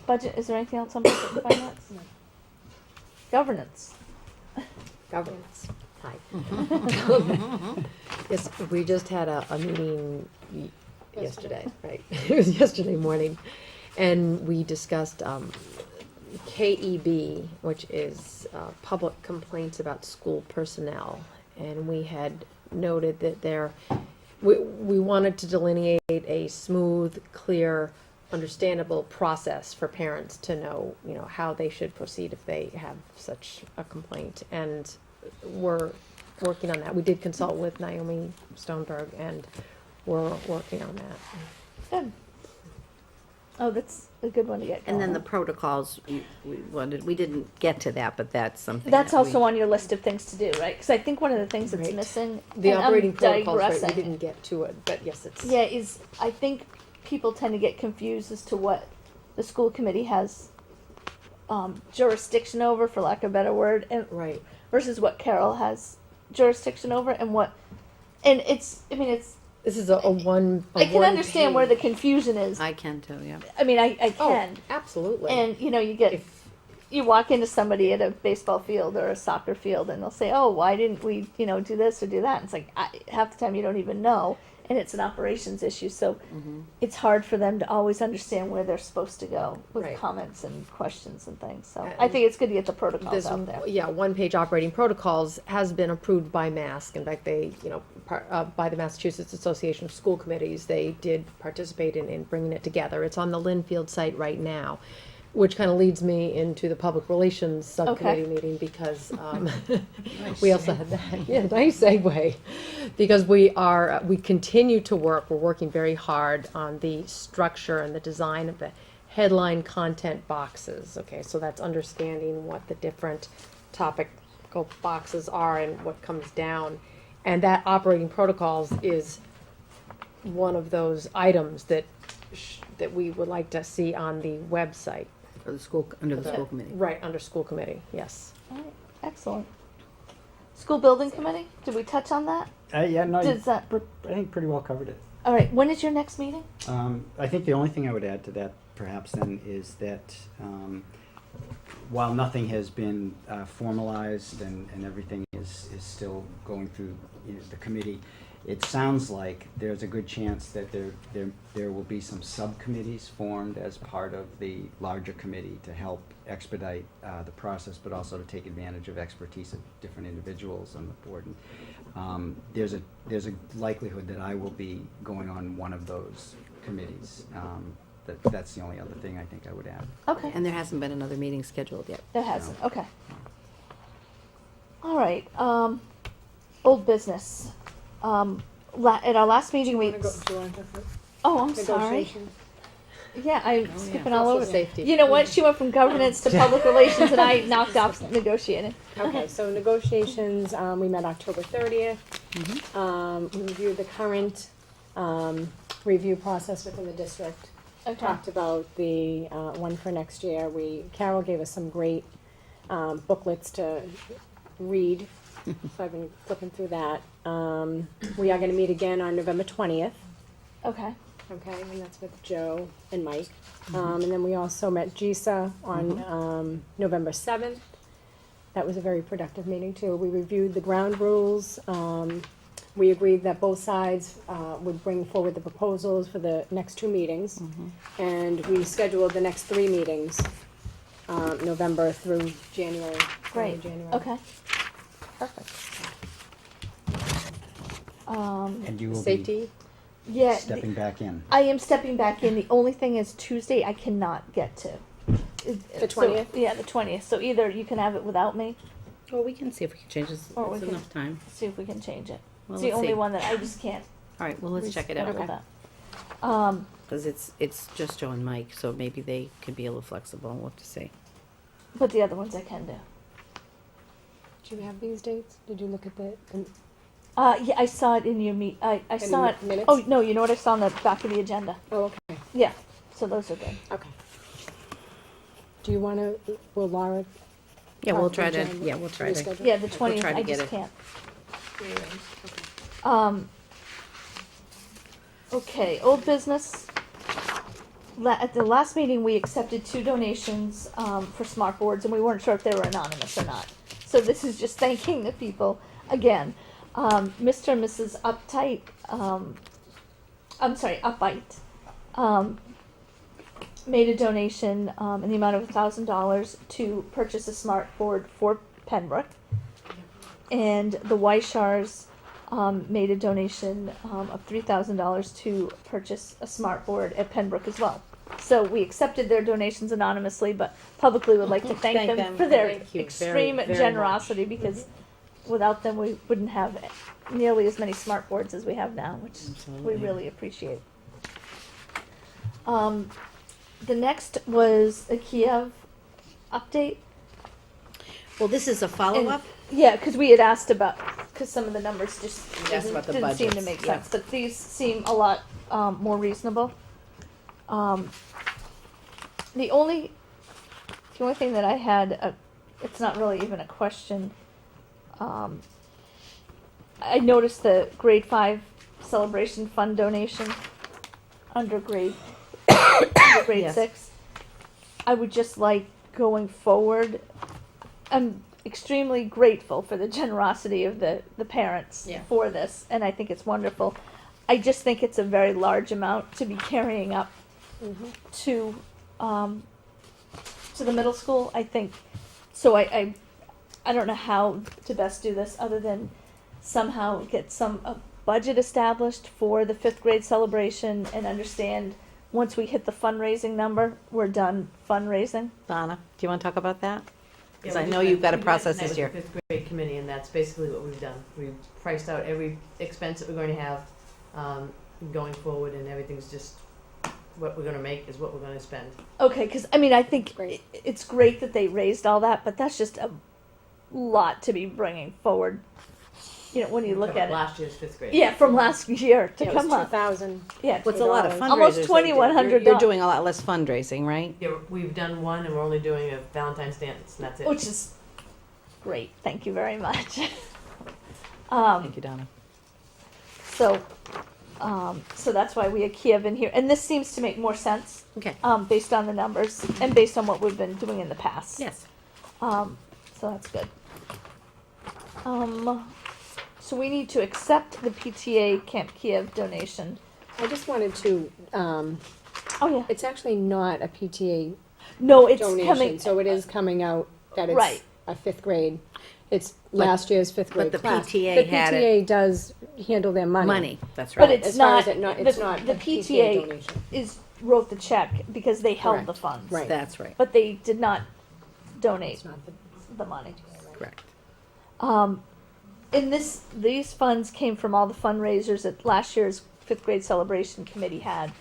budget, is there anything else on budget and finance? Governance. Governance. Hi. Yes, we just had a meeting yesterday, right? It was yesterday morning. And we discussed KEB, which is public complaints about school personnel. And we had noted that we wanted to delineate a smooth, clear, understandable process for parents to know, how they should proceed if they have such a complaint. And we're working on that. We did consult with Naomi Stoneberg, and we're working on that. Good. Oh, that's a good one to get going. And then the protocols, we didn't get to that, but that's something. That's that also we- on your list of things to do, right? Because I think one of the things that's Right. missing, The and operating I'm protocols, right, we digressing. didn't get to it, but yes, it's. Yeah, is I think people tend to get confused as to what the school committee has jurisdiction over, for lack of a better word, and Right. versus what Carol has jurisdiction over, and it's. I mean, it's. This is a one. I can understand where the confusion is. I can too, yeah. I mean, I Oh, can. absolutely. And you walk into somebody at a baseball field or a soccer field, and they'll say, "Oh, why didn't we, do this or do that?" And it's like half the time you don't even know, and it's an operations issue. So it's hard for them to always understand where they're supposed to go with Right. comments and questions and things. So I And think it's good to get the protocols This, out there. yeah, one-page operating protocols has been approved by MASC. In fact, they, by the Massachusetts Association of School Committees, they did participate in bringing it together. It's on the Linfield site right now, which kind of leads me into the public relations subcommittee meeting, because we also had that. Yeah, nice segue. Because we continue to work. We're working very hard on the structure and the design of the headline content boxes. Okay, so that's understanding what the different topical boxes are and what comes down. And that operating protocols is one of those items that we would like to see on the website. For the school, under the school committee. Right, under school committee, yes. All right, excellent. School building committee? Did we touch on that? Yeah, no, Does that? I think pretty well covered it. All right. When is your next meeting? I think the only thing I would add to that, perhaps, then, is that while nothing has been formalized and everything is still going through the committee, it sounds like there's a good chance that there will be some subcommittees formed as part of the larger committee to help expedite the process, but also to take advantage of expertise of different individuals on the board. And, there's a likelihood that I will be going on one of those committees. That's the only other thing I think I would add. Okay. And there hasn't been another meeting scheduled yet. There hasn't. Okay. All right. Old business. At our last meeting, we. Oh, I'm sorry. Negotiations. Yeah, I'm skipping all Also over. safety. You know what? She went from governance to public relations, and I knocked off negotiating. Okay, so negotiations, we met October 30th. We reviewed the current review process within the district. Okay. Talked about the one for next year. Carol gave us some great booklets to read, so I've been flipping through that. We are gonna meet again on November 20th. Okay. Okay, and that's with Joe and Mike. And then we also met GISA on November 7th. That was a very productive meeting too. We reviewed the ground rules. We agreed that both sides would bring forward the proposals for the next two meetings. And we scheduled the next three meetings November through January. Great. January. Okay. Perfect. And you will Safety? Yeah. be stepping back in. I am stepping back in. The only thing is Tuesday I cannot get to. The 20th? Yeah, the 20th. So either you can have it without me, Well, we can see if we can change this. or we It's can enough time. see if we can change it. Well, It's the let's only see. one that I just can't. All right, well, let's check it out. reschedule Okay. that. Because it's just Joe and Mike, so maybe they could be a little flexible. We'll have to see. But the other ones I can do. Do you have these dates? Did you look at the? Yeah, I saw it in your I In saw it. minutes? Oh no, you know what I saw on the back of the agenda? Oh, okay. Yeah, so those are good. Okay. Do you want to? Will Laura? Yeah, we'll talk try to. Jen? Yeah, we'll try to. Reschedule? Yeah, the We'll 20th. try to I get just it. can't. Okay. Okay, old business. At the last meeting, we accepted 2 donations for smart boards, and we weren't sure if they were anonymous or not. So this is just thanking the people again. Mr. and Mrs. Upite, made a donation in the amount of $1,000 to purchase a smart board for Pembroke, and the Weishars made a donation of $3,000 to purchase a smart board at Pembroke as well. So we accepted their donations anonymously, but publicly would like to thank them for their Thank you extreme very, very generosity, because without them we wouldn't have nearly as many smart boards as we have now, which Absolutely. we really appreciate. The next was a Kiev update. Well, this is a follow-up. Yeah, because we had asked about, because some of the numbers just We asked about the didn't seem to budgets, make yeah. sense, but these seem a lot more reasonable. The only thing that I had, it's not really even a question. I noticed the grade 5 celebration fund donation under grade Yes. 6. I would just like, going forward, I'm extremely grateful for the generosity of the parents Yeah. for this, and I think it's wonderful. I just think it's a very large amount to be carrying up to the middle school. I think so. I don't know how to best do this other than somehow get a budget established for the 5th grade celebration, and understand once we hit the fundraising number, we're done fundraising. Donna, do you want to talk about that? Because Yeah, I we know just you've got a met process tonight this with year. the 5th grade committee, and that's basically what we've done. We've priced out every expense that we're going to have going forward, and everything's just what we're going to make is what we're going to spend. Okay, because I mean, I think Great. it's great that they raised all that, but that's just a lot to be bringing forward. You know, when you look at it. Last year's 5th grade. Yeah, from last year to Yeah, it was come up. 2,000. Yeah, What's a lot of fundraisers? almost they do. $2,100. They're doing a lot less fundraising, right? Yeah, we've done one, and we're only doing a Valentine's dance, and that's it. Which is great. Thank you very much. Thank you, Donna. So that's why we had Kiev in here, and this seems to make more sense. Okay. Based on the numbers and based on what we've been doing in the past. Yes. So that's good. So we need to accept the PTA Camp Kiev donation. I just wanted to. Oh yeah. It's actually not a PTA No, it's donation, coming. so it is coming out that it's Right. a 5th grade. It's last year's 5th grade the class. PTA the had PTA does handle their money. Money, that's But right. it's As far not. as it's not the a PTA PTA donation. wrote the check because they held Correct. the funds. Right. That's right. But they did not donate It's not the money. Correct. In these funds came from all the fundraisers that last year's 5th grade celebration committee had.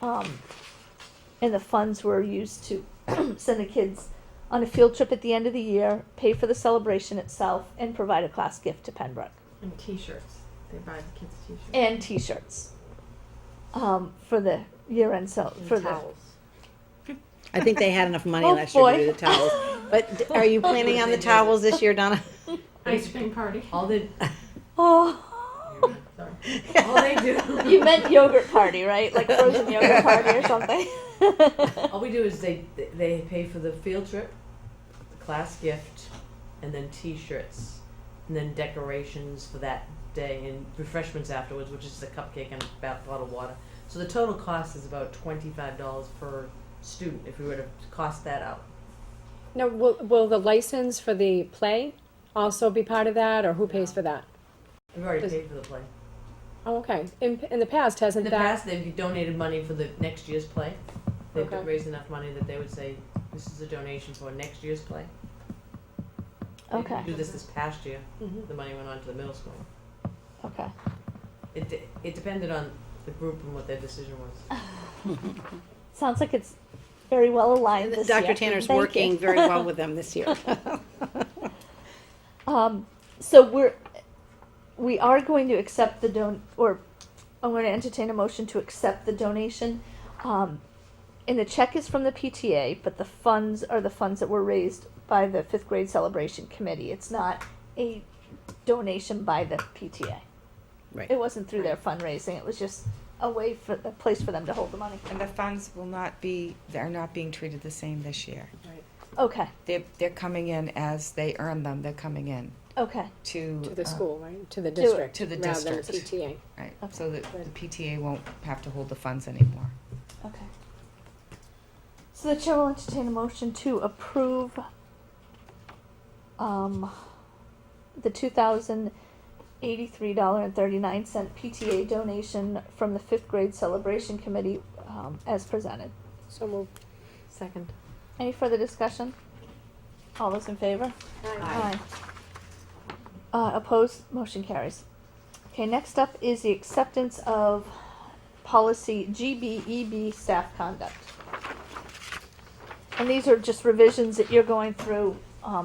And the funds were used to send the kids on a field trip at the end of the year, pay for the celebration itself, and provide a class gift to Pembroke. And T-shirts. They buy the kids T-shirts. And T-shirts. For the year-end for the towels. I think they had enough money Oh, last year boy. to do the towels. But are you planning on the towels this year, Donna? Ice cream party. All they Oh. all they do. You meant yogurt party, right? Like frozen yogurt party or something. All we do is they pay for the field trip, the class gift, and then T-shirts, and then decorations for that day, and refreshments afterwards, which is a cupcake and a bottle of water. So the total cost is about $25 per student if we were to cost that out. Now, will the license for the play also be part of that, or who pays for that? We've already Does- paid for the play. Oh, okay. In the past, hasn't In the that? past, they've donated money for the next year's play. They've Okay. raised enough money that they would say, this is a donation for next year's play. They Okay. didn't do this past year. Mhm. The money went on to the middle school. Okay. It depended on the group and what their decision was. Sounds like it's very well aligned this year. Dr. Tanner's Thank working you. very well with them this year. So we are going to accept I'm going to entertain a motion to accept the donation. And the check is from the PTA, but the funds are the funds that were raised by the 5th grade celebration committee. It's not a donation by the PTA. Right. It wasn't through their fundraising. It was just a place for them to hold the money. And the funds they're not being treated the same this year. Okay. They're coming in as they earn them, they're coming in. Okay. To the school, right? To the district. To the rather than district. the PTA. Right, so that the PTA won't have to hold the funds anymore. Okay. So the chair will entertain a motion to approve the $2,083.39 PTA donation from the 5th grade celebration committee as presented. So moved. Second. Any further discussion? All those in favor? Aye. Opposed? Motion carries. Okay, next up is the acceptance of policy GBEB staff conduct. And these are just revisions that you're going through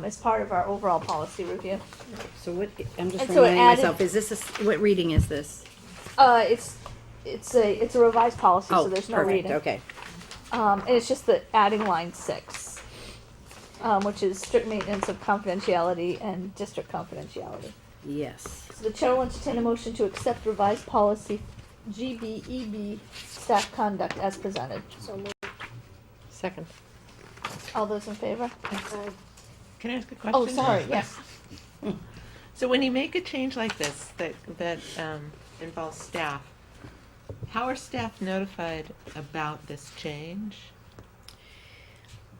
as part of our overall policy review. So what, I'm just And so it reminding added- myself, is this, what reading is this? It's a revised policy, so Oh, there's no perfect, reading. okay. And it's just the adding line 6, which is strict maintenance of confidentiality and district confidentiality. Yes. So the chair will entertain a motion to accept revised policy GBEB staff conduct as presented. So moved. Second. All those in favor? Can I ask a question? Oh, sorry, yes. So when you make a change like this that involves staff, how are staff notified about this change?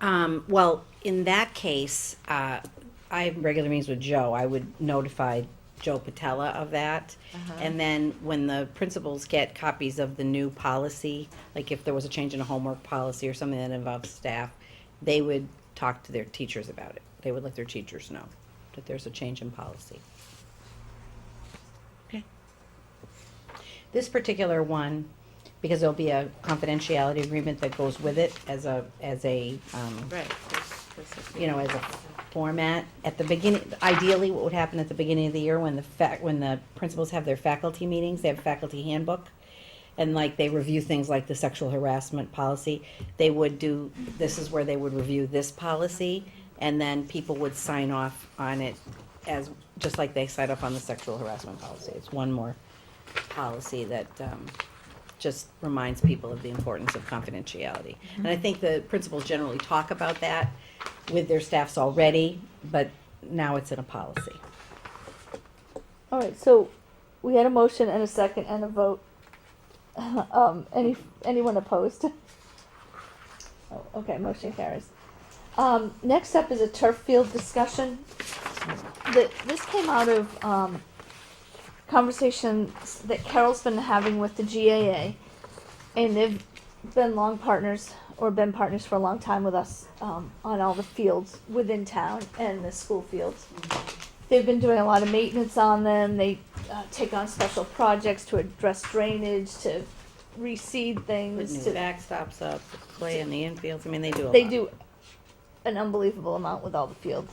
Well, in that case, I have regular meetings with Joe. I would notify Joe Patella of that. And then when the principals get copies of the new policy, like if there was a change in a homework policy or something that involves staff, they would talk to their teachers about it. They would let their teachers know that there's a change in policy. Okay. This particular one, because there'll be a confidentiality agreement that goes with it as a Right. you know, as a format. At the beginning, ideally, what would happen at the beginning of the year when the principals have their faculty meetings, they have a faculty handbook, and like they review things like the sexual harassment policy, they would do, this is where they would review this policy, and then people would sign off on it as, just like they sign off on the sexual harassment policy. It's one more policy that, just reminds people of the importance of confidentiality. And I think the principals generally talk about that with their staffs already, but now it's in a policy. All right, so we had a motion and a second and a vote. Anyone opposed? Oh, okay, motion carries. Next up is a turf field discussion. This came out of conversations that Carol's been having with the GAA, and they've been partners for a long time with us on all the fields within town and the school fields. They've been doing a lot of maintenance on them. They take on special projects to address drainage, to reseed Put things. new To backstops up, play in the infields, I mean, they do a lot. They do an unbelievable amount with all the fields.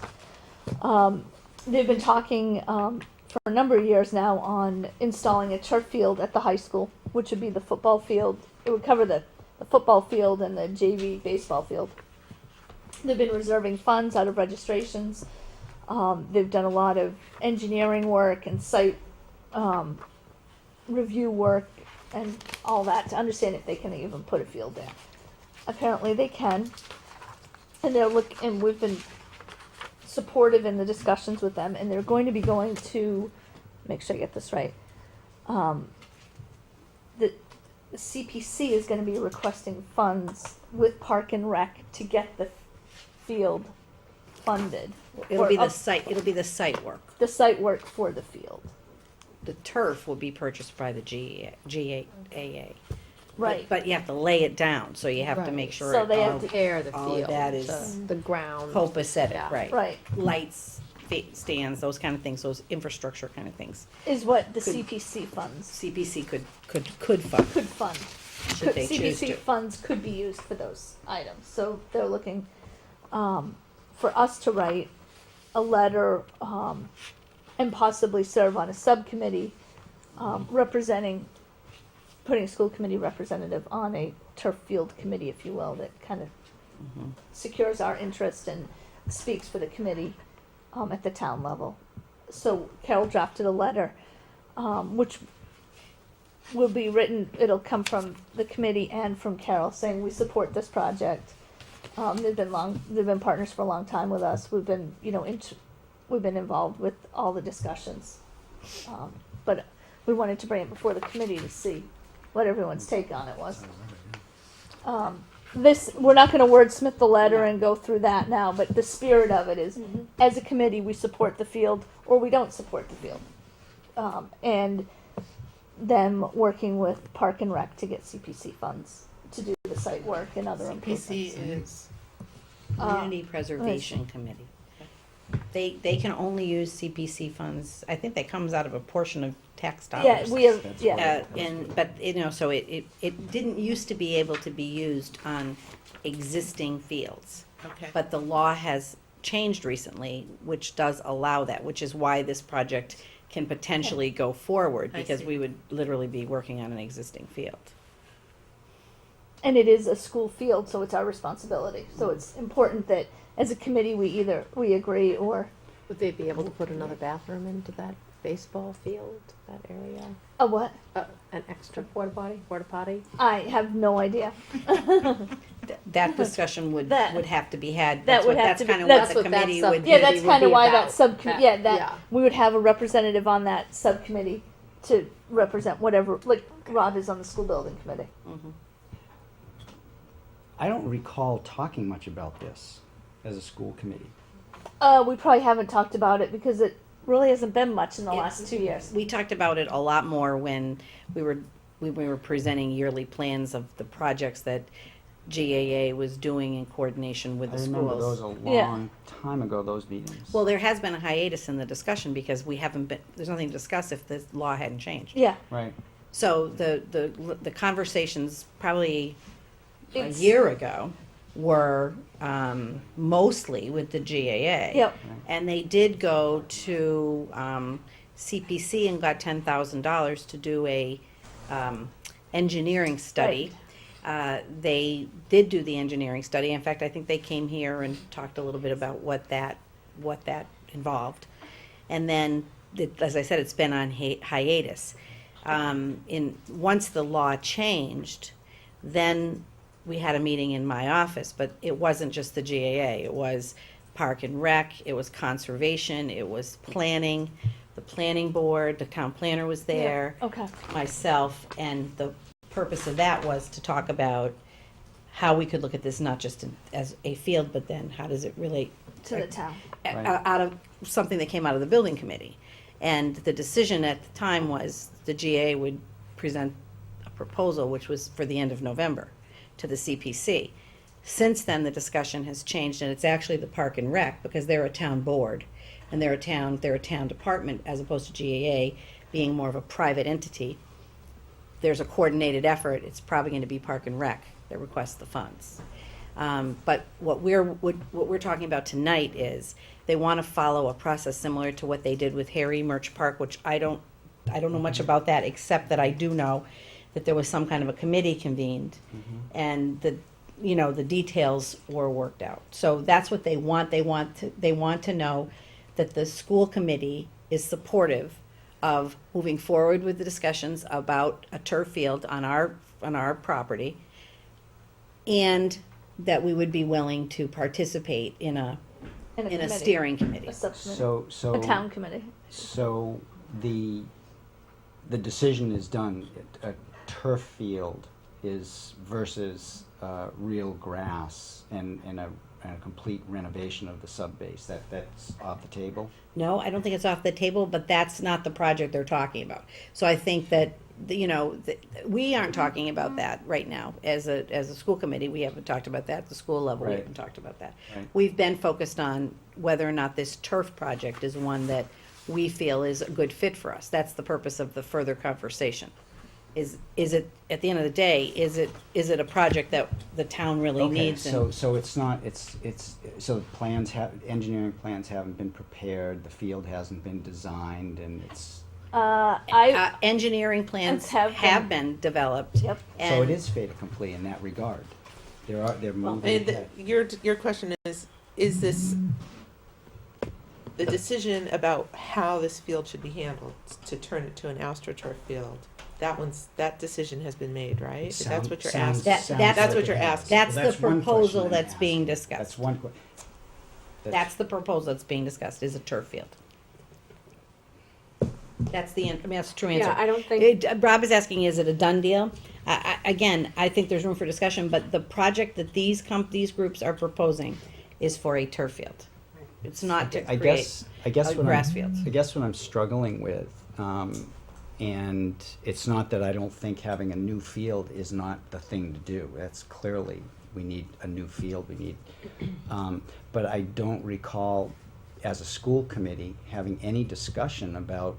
They've been talking for a number of years now on installing a turf field at the high school, which would be the football field. It would cover the football field and the JV baseball field. They've been reserving funds out of registrations. They've done a lot of engineering work and site review work and all that to understand if they can even put a field there. Apparently they can, and we've been supportive in the discussions with them, and they're going to be going to, make sure I get this right, the CPC is going to be requesting funds with Park and Rec to get the field funded. It'll or be the up- site work. The site work for the field. The turf will be purchased by the GAA. Right. But you have to lay it down, so you have to make sure. So they have all- to Prepare the all of field, that is the ground. copacetic, Yeah. right. Right. Lights, stands, those kind of things, those infrastructure kind of things. Is what the Could- CPC funds CPC could fund, could fund. should they choose CPC to. funds could be used for those items. So they're looking for us to write a letter and possibly serve on a subcommittee representing, putting a school committee representative on a turf field committee, if you will, that kind of secures our interest and speaks for the committee at the town level. So Carol drafted a letter, which will be written, it'll come from the committee and from Carol, saying we support this project. They've been partners for a long time with us. We've been, we've been involved with all the discussions. But we wanted to bring it before the committee to see what everyone's take on it was. We're not gonna wordsmith the letter and go through that now, but the spirit of it is, as a committee, we support the field, or we don't support the field. And them working with Park and Rec to get CPC funds to do the site work and other improvements. CPC is Community Preservation Committee. They can only use CPC funds, I think that comes out of a portion of tax dollars. Yeah, we have, yeah. But, so it didn't used to be able to be used on existing fields. Okay. But the law has changed recently, which does allow that, which is why this project can potentially go forward, I because see. we would literally be working on an existing field. And it is a school field, so it's our responsibility. So it's important that as a committee, we agree or. Would they be able to put another bathroom into that baseball field, that area? A what? An extra porta potty? I have no idea. That discussion would have to be had. That would have That's to be. kind of That's what the committee would. Yeah, that's kind of why that about. subcommittee. Yeah, that we would have a representative on that subcommittee to represent whatever. Like Rob is on the school building committee. I don't recall talking much about this as a school committee. We probably haven't talked about it because it really hasn't been much in the last 2 years. We talked about it a lot more when we were presenting yearly plans of the projects that GAA was doing in coordination with the I schools. remember those a long time ago, those meetings. Well, there has been a hiatus in the discussion because there's nothing to discuss if the law hadn't changed. Yeah. Right. So the conversations probably a It's- year ago were mostly with the GAA. Yep. And they did go to CPC and got $10,000 to do a engineering study. They did do the engineering study. In fact, I think they came here and talked a little bit about what that involved. And then, as I said, it's been on hiatus. Once the law changed, then we had a meeting in my office, but it wasn't just the GAA. It was Park and Rec, it was Conservation, it was Planning, the Planning Board, the town planner was there. Yeah. Okay. Myself, and the purpose of that was to talk about how we could look at this not just as a field, but then how does it relate To the town. out of something that came out of the building committee. And the decision at the time was the GA would present a proposal, which was for the end of November, to the CPC. Since then, the discussion has changed, and it's actually the Park and Rec, because they're a town board, and they're a town department, as opposed to GAA being more of a private entity. There's a coordinated effort. It's probably going to be Park and Rec that requests the funds. But what we're talking about tonight is they want to follow a process similar to what they did with Harry Murch Park, which I don't know much about that, except that I do know that there was some kind of a committee convened, and the details were worked out. So that's what they want. They want to know that the school committee is supportive of moving forward with the discussions about a turf field on our property, and that we would be willing to participate in a committee. steering committee. A subcommittee. So A town committee. So the decision is done. A turf field is versus real grass and a complete renovation of the sub-base, that's off the table? No, I don't think it's off the table, but that's not the project they're talking about. So I think that, we aren't talking about that right now as a school committee. We haven't talked about that. At the school level, we Right. haven't talked about that. Right. We've been focused on whether or not this turf project is one that we feel is a good fit for us. That's the purpose of the further conversation. Is it, at the end of the day, is it a project that the town really Okay, needs? so it's not, so engineering plans haven't been prepared, the field hasn't been designed, and it's, Engineering plans have have been developed. Yep. so and- it is fait accompli in that regard. They're moving And ahead. your question is this the decision about how this field should be handled to turn it to an AstroTurf field? That decision has been made, right? That's what you're asking. That's what you're asking. That's Well, the that's one proposal question I'm that's being asking. discussed. That's one That's the proposal that's being discussed, is a turf field. That's that's the true answer. Yeah, I don't think. Rob is asking, is it a done deal? Again, I think there's room for discussion, but the project that these groups are proposing is for a turf field. It's not to I create guess a what grass I'm, field. I guess what I'm struggling with, and it's not that I don't think having a new field is not the thing to do. That's clearly, we need a new field, but I don't recall, as a school committee, having any discussion about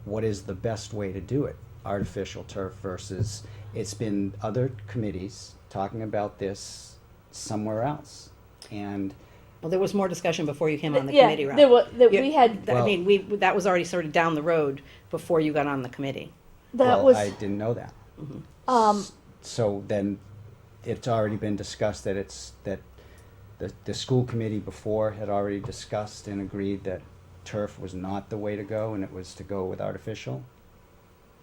what is the best way to do it, artificial turf versus, it's been other committees talking about this somewhere else, and Well, there was more discussion before you came on the Yeah, committee, Rob. there was, Yeah, we had, I mean, that was already sort of down the road before you got on the committee. that well, was, I didn't know that. um, So then, it's already been discussed that the school committee before had already discussed and agreed that turf was not the way to go, and it was to go with artificial?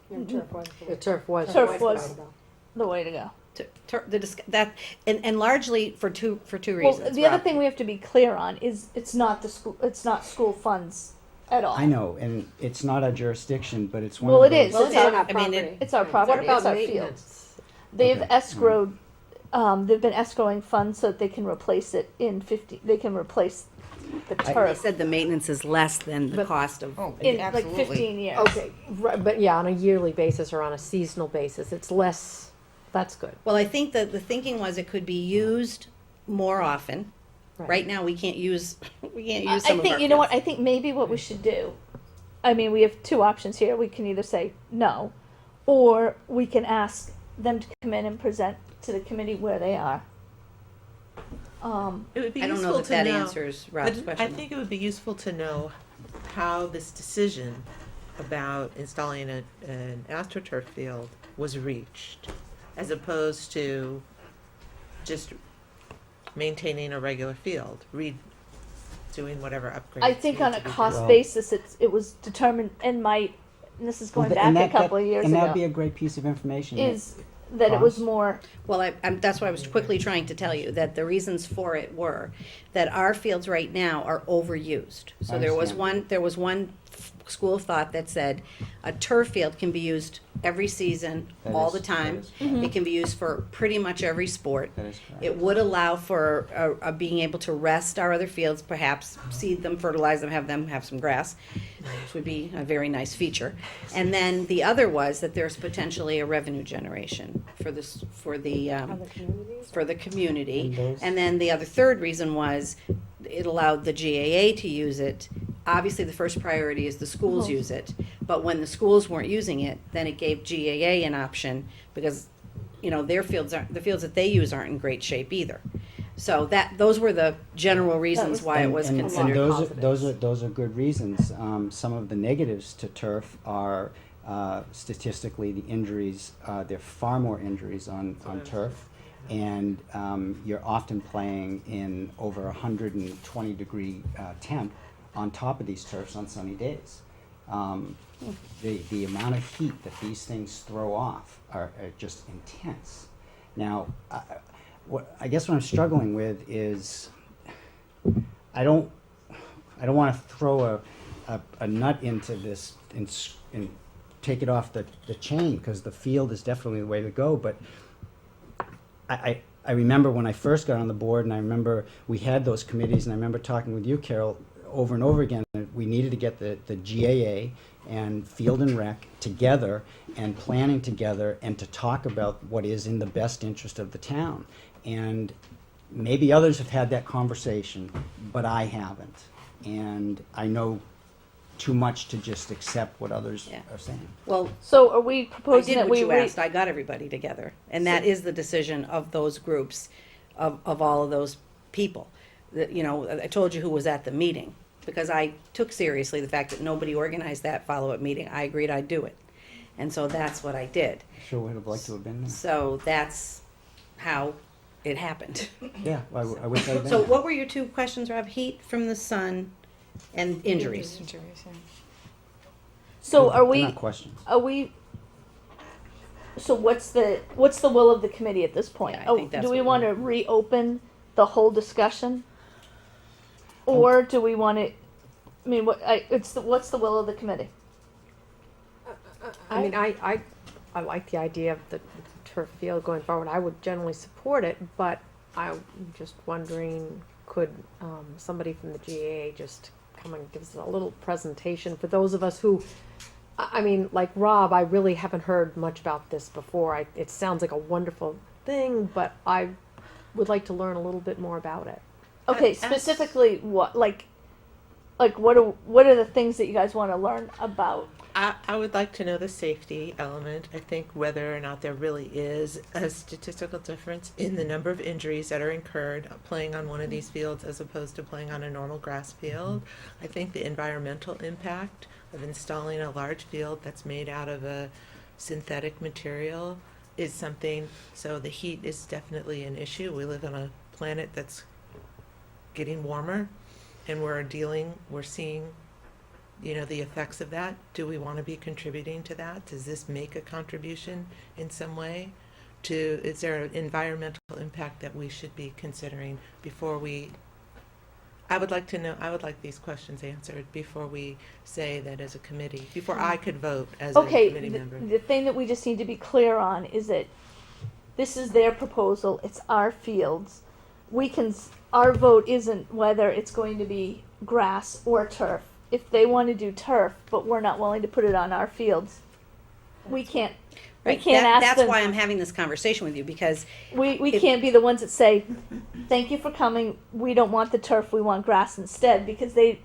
The turf was. turf was the way to go. And largely for two Well, reasons. the other Rob. thing we have to be clear on is it's not school funds at all. I know, and it's not our jurisdiction, but it's one Well, of it those. is. Well, It's it's on our, our property. it's our What property, about it's our field. maintenance? They've Okay. escrowed, they've been escrowing funds so that they can replace it they can replace the They turf said the maintenance is less than the But- cost of. in like 15 years. Okay, right, but yeah, on a yearly basis or on a seasonal basis, it's less, that's good. Well, I think that the thinking was it could be used more often. Right now, we can't use some I of our think, you know what, fields. I think maybe what we should do, I mean, we have two options here. We can either say no, or we can ask them to come in and present to the committee where they are. It would be I don't know useful that to that know. answers Rob's But I question. think it would be useful to know how this decision about installing an AstroTurf field was reached, as opposed to just maintaining a regular field, doing whatever upgrades. I think on a need to be cost done. basis, it was determined, and this is going back a couple of years And ago, that'd be a great piece of information. is that it was Cost? more, Well, that's what I was quickly trying to tell you, that the reasons for it were that our fields right now are overused. So I there was one school of thought that said a turf field can be used every season, That all is- the time. that is correct. It can be used for pretty much every sport. That is correct. It would allow for being able to rest our other fields, perhaps seed them, fertilize them, have some grass, which would be a very nice feature. And then the other was that there's potentially a revenue generation for the community. And those- And then the other third reason was it allowed the GAA to use it. Obviously, the first priority is the schools use it, but when the schools weren't using it, then it gave GAA an option because, their fields the fields that they use aren't in great shape either. So those were the general reasons why it was And considered. those are good reasons. Some of the negatives to turf are statistically the injuries. There are far more injuries on turf, and you're often playing in over 120-degree temp on top of these turfs on sunny days. The amount of heat that these things throw off are just intense. Now, I guess what I'm struggling with is I don't want to throw a nut into this and take it off the chain, because the field is definitely the way to go. But I I remember when I first got on the board, and I remember we had those committees, and I remember talking with you, Carol, over and over again, that we needed to get the GAA and Field and Rec together and planning together and to talk about what is in the best interest of the town. And maybe others have had that conversation, but I haven't. And I know too much to just accept what others Yeah. are saying. Well, So are we I proposing did that what we you re- asked. I got everybody together, and that is the decision of those groups, of all of those people. That, you know, I told you who was at the meeting, because I took seriously the fact that nobody organized that follow-up meeting. I agreed I'd do it, and so that's what I did. Sure would have liked to have been there. So that's how it happened. Yeah, I wish I'd been So there. what were your two questions, Rob? Heat from the sun and injuries. So are They're we? not questions. Are we? So what's the will of the committee at this point? Yeah, I think that's do we what want to reopen the whole discussion, or do we want to? I mean, what's the will of the committee? I mean, I like the idea of the turf field going forward. I would generally support it, but I'm just wondering, could somebody from the GAA just come and give us a little presentation for those of us who, I mean, like Rob, I really haven't heard much about this before. It sounds like a wonderful thing, but I would like to learn a little bit more about it. Okay, specifically what like what are the things that you guys want to learn about? I would like to know the safety element. I think whether or not there really is a statistical difference in the number of injuries that are incurred playing on one of these fields as opposed to playing on a normal grass field. I think the environmental impact of installing a large field that's made out of a synthetic material is something, so the heat is definitely an issue. We live on a planet that's getting warmer, and we're seeing, you know, the effects of that. Do we want to be contributing to that? Does this make a contribution in some way? Is there an environmental impact that we should be considering before we, I would like these questions answered before we say that as a committee, before I could vote as a committee member. The thing that we just need to be clear on is that this is their proposal. It's our fields. Our vote isn't whether it's going to be grass or turf. If they want to do turf, but we're not willing to put it on our fields, we can't. Right. We can't ask That's them. why I'm having this conversation with you, because We can't be the ones that say, "Thank you for coming. We don't want the turf. We want grass instead," because they.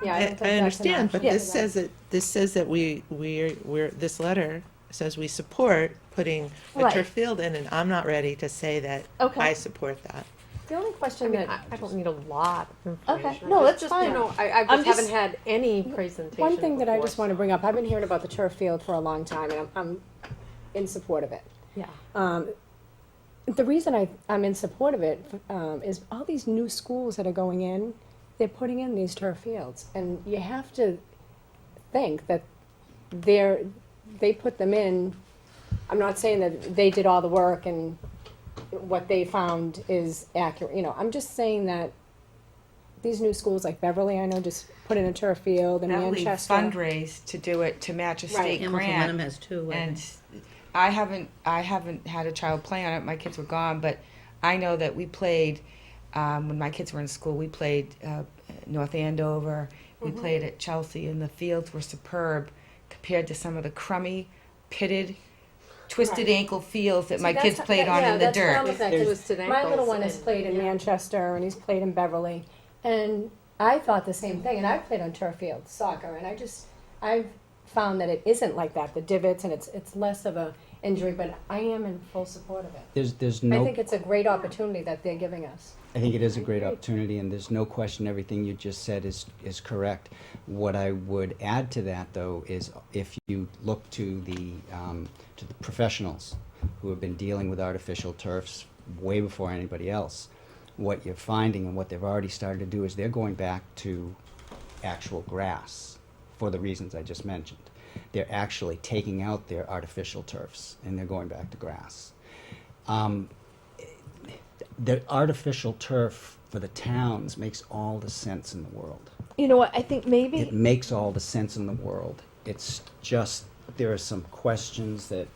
Yeah, I understand, but Yeah. this says that we're this letter says we support putting a Right. turf field in, and I'm not ready to say that Okay. I support that. The only I question mean, that I don't need a lot of information. Okay. No, that's fine. You know, I I'm just just- haven't had any presentation. one thing that I before, just want to bring up, I've been hearing about the turf field for a long time, and I'm in support of it. Yeah. The reason I'm in support of it is all these new schools that are going in, they're putting in these turf fields, and you have to think that they put them in. I'm not saying that they did all the work and what they found is accurate. You know, I'm just saying that these new schools like Beverly, I know, just put in a turf field, and That we Manchester. fundraise to do it to match a state Hamilton grant. Wenham has two. And I haven't had a child play on it. My kids were gone, but I know that we played when my kids were in school. We played North Andover. We played at Chelsea, and the fields were superb compared to some of the crummy, pitted, twisted Right. ankle fields that See, my kids played on in the that's what I'm dirt. affected. There's- Twisted My little ankles one has and- played in Manchester, and he's played in Beverly, and I thought the same thing. And I've played on turf fields, soccer, and I've found that it isn't like that. The divots, and it's less of a injury, but I am in full support of it. There's I no, think it's a great opportunity that they're giving us. I think it is a great opportunity, and there's no question everything you just said is correct. What I would add to that, though, is if you look to the professionals who have been dealing with artificial turfs way before anybody else, what you're finding and what they've already started to do is they're going back to actual grass for the reasons I just mentioned. They're actually taking out their artificial turfs and they're going back to grass. The artificial turf for the towns makes all the sense in the world. You know what? I think maybe. It makes all the sense in the world. It's just, there are some questions that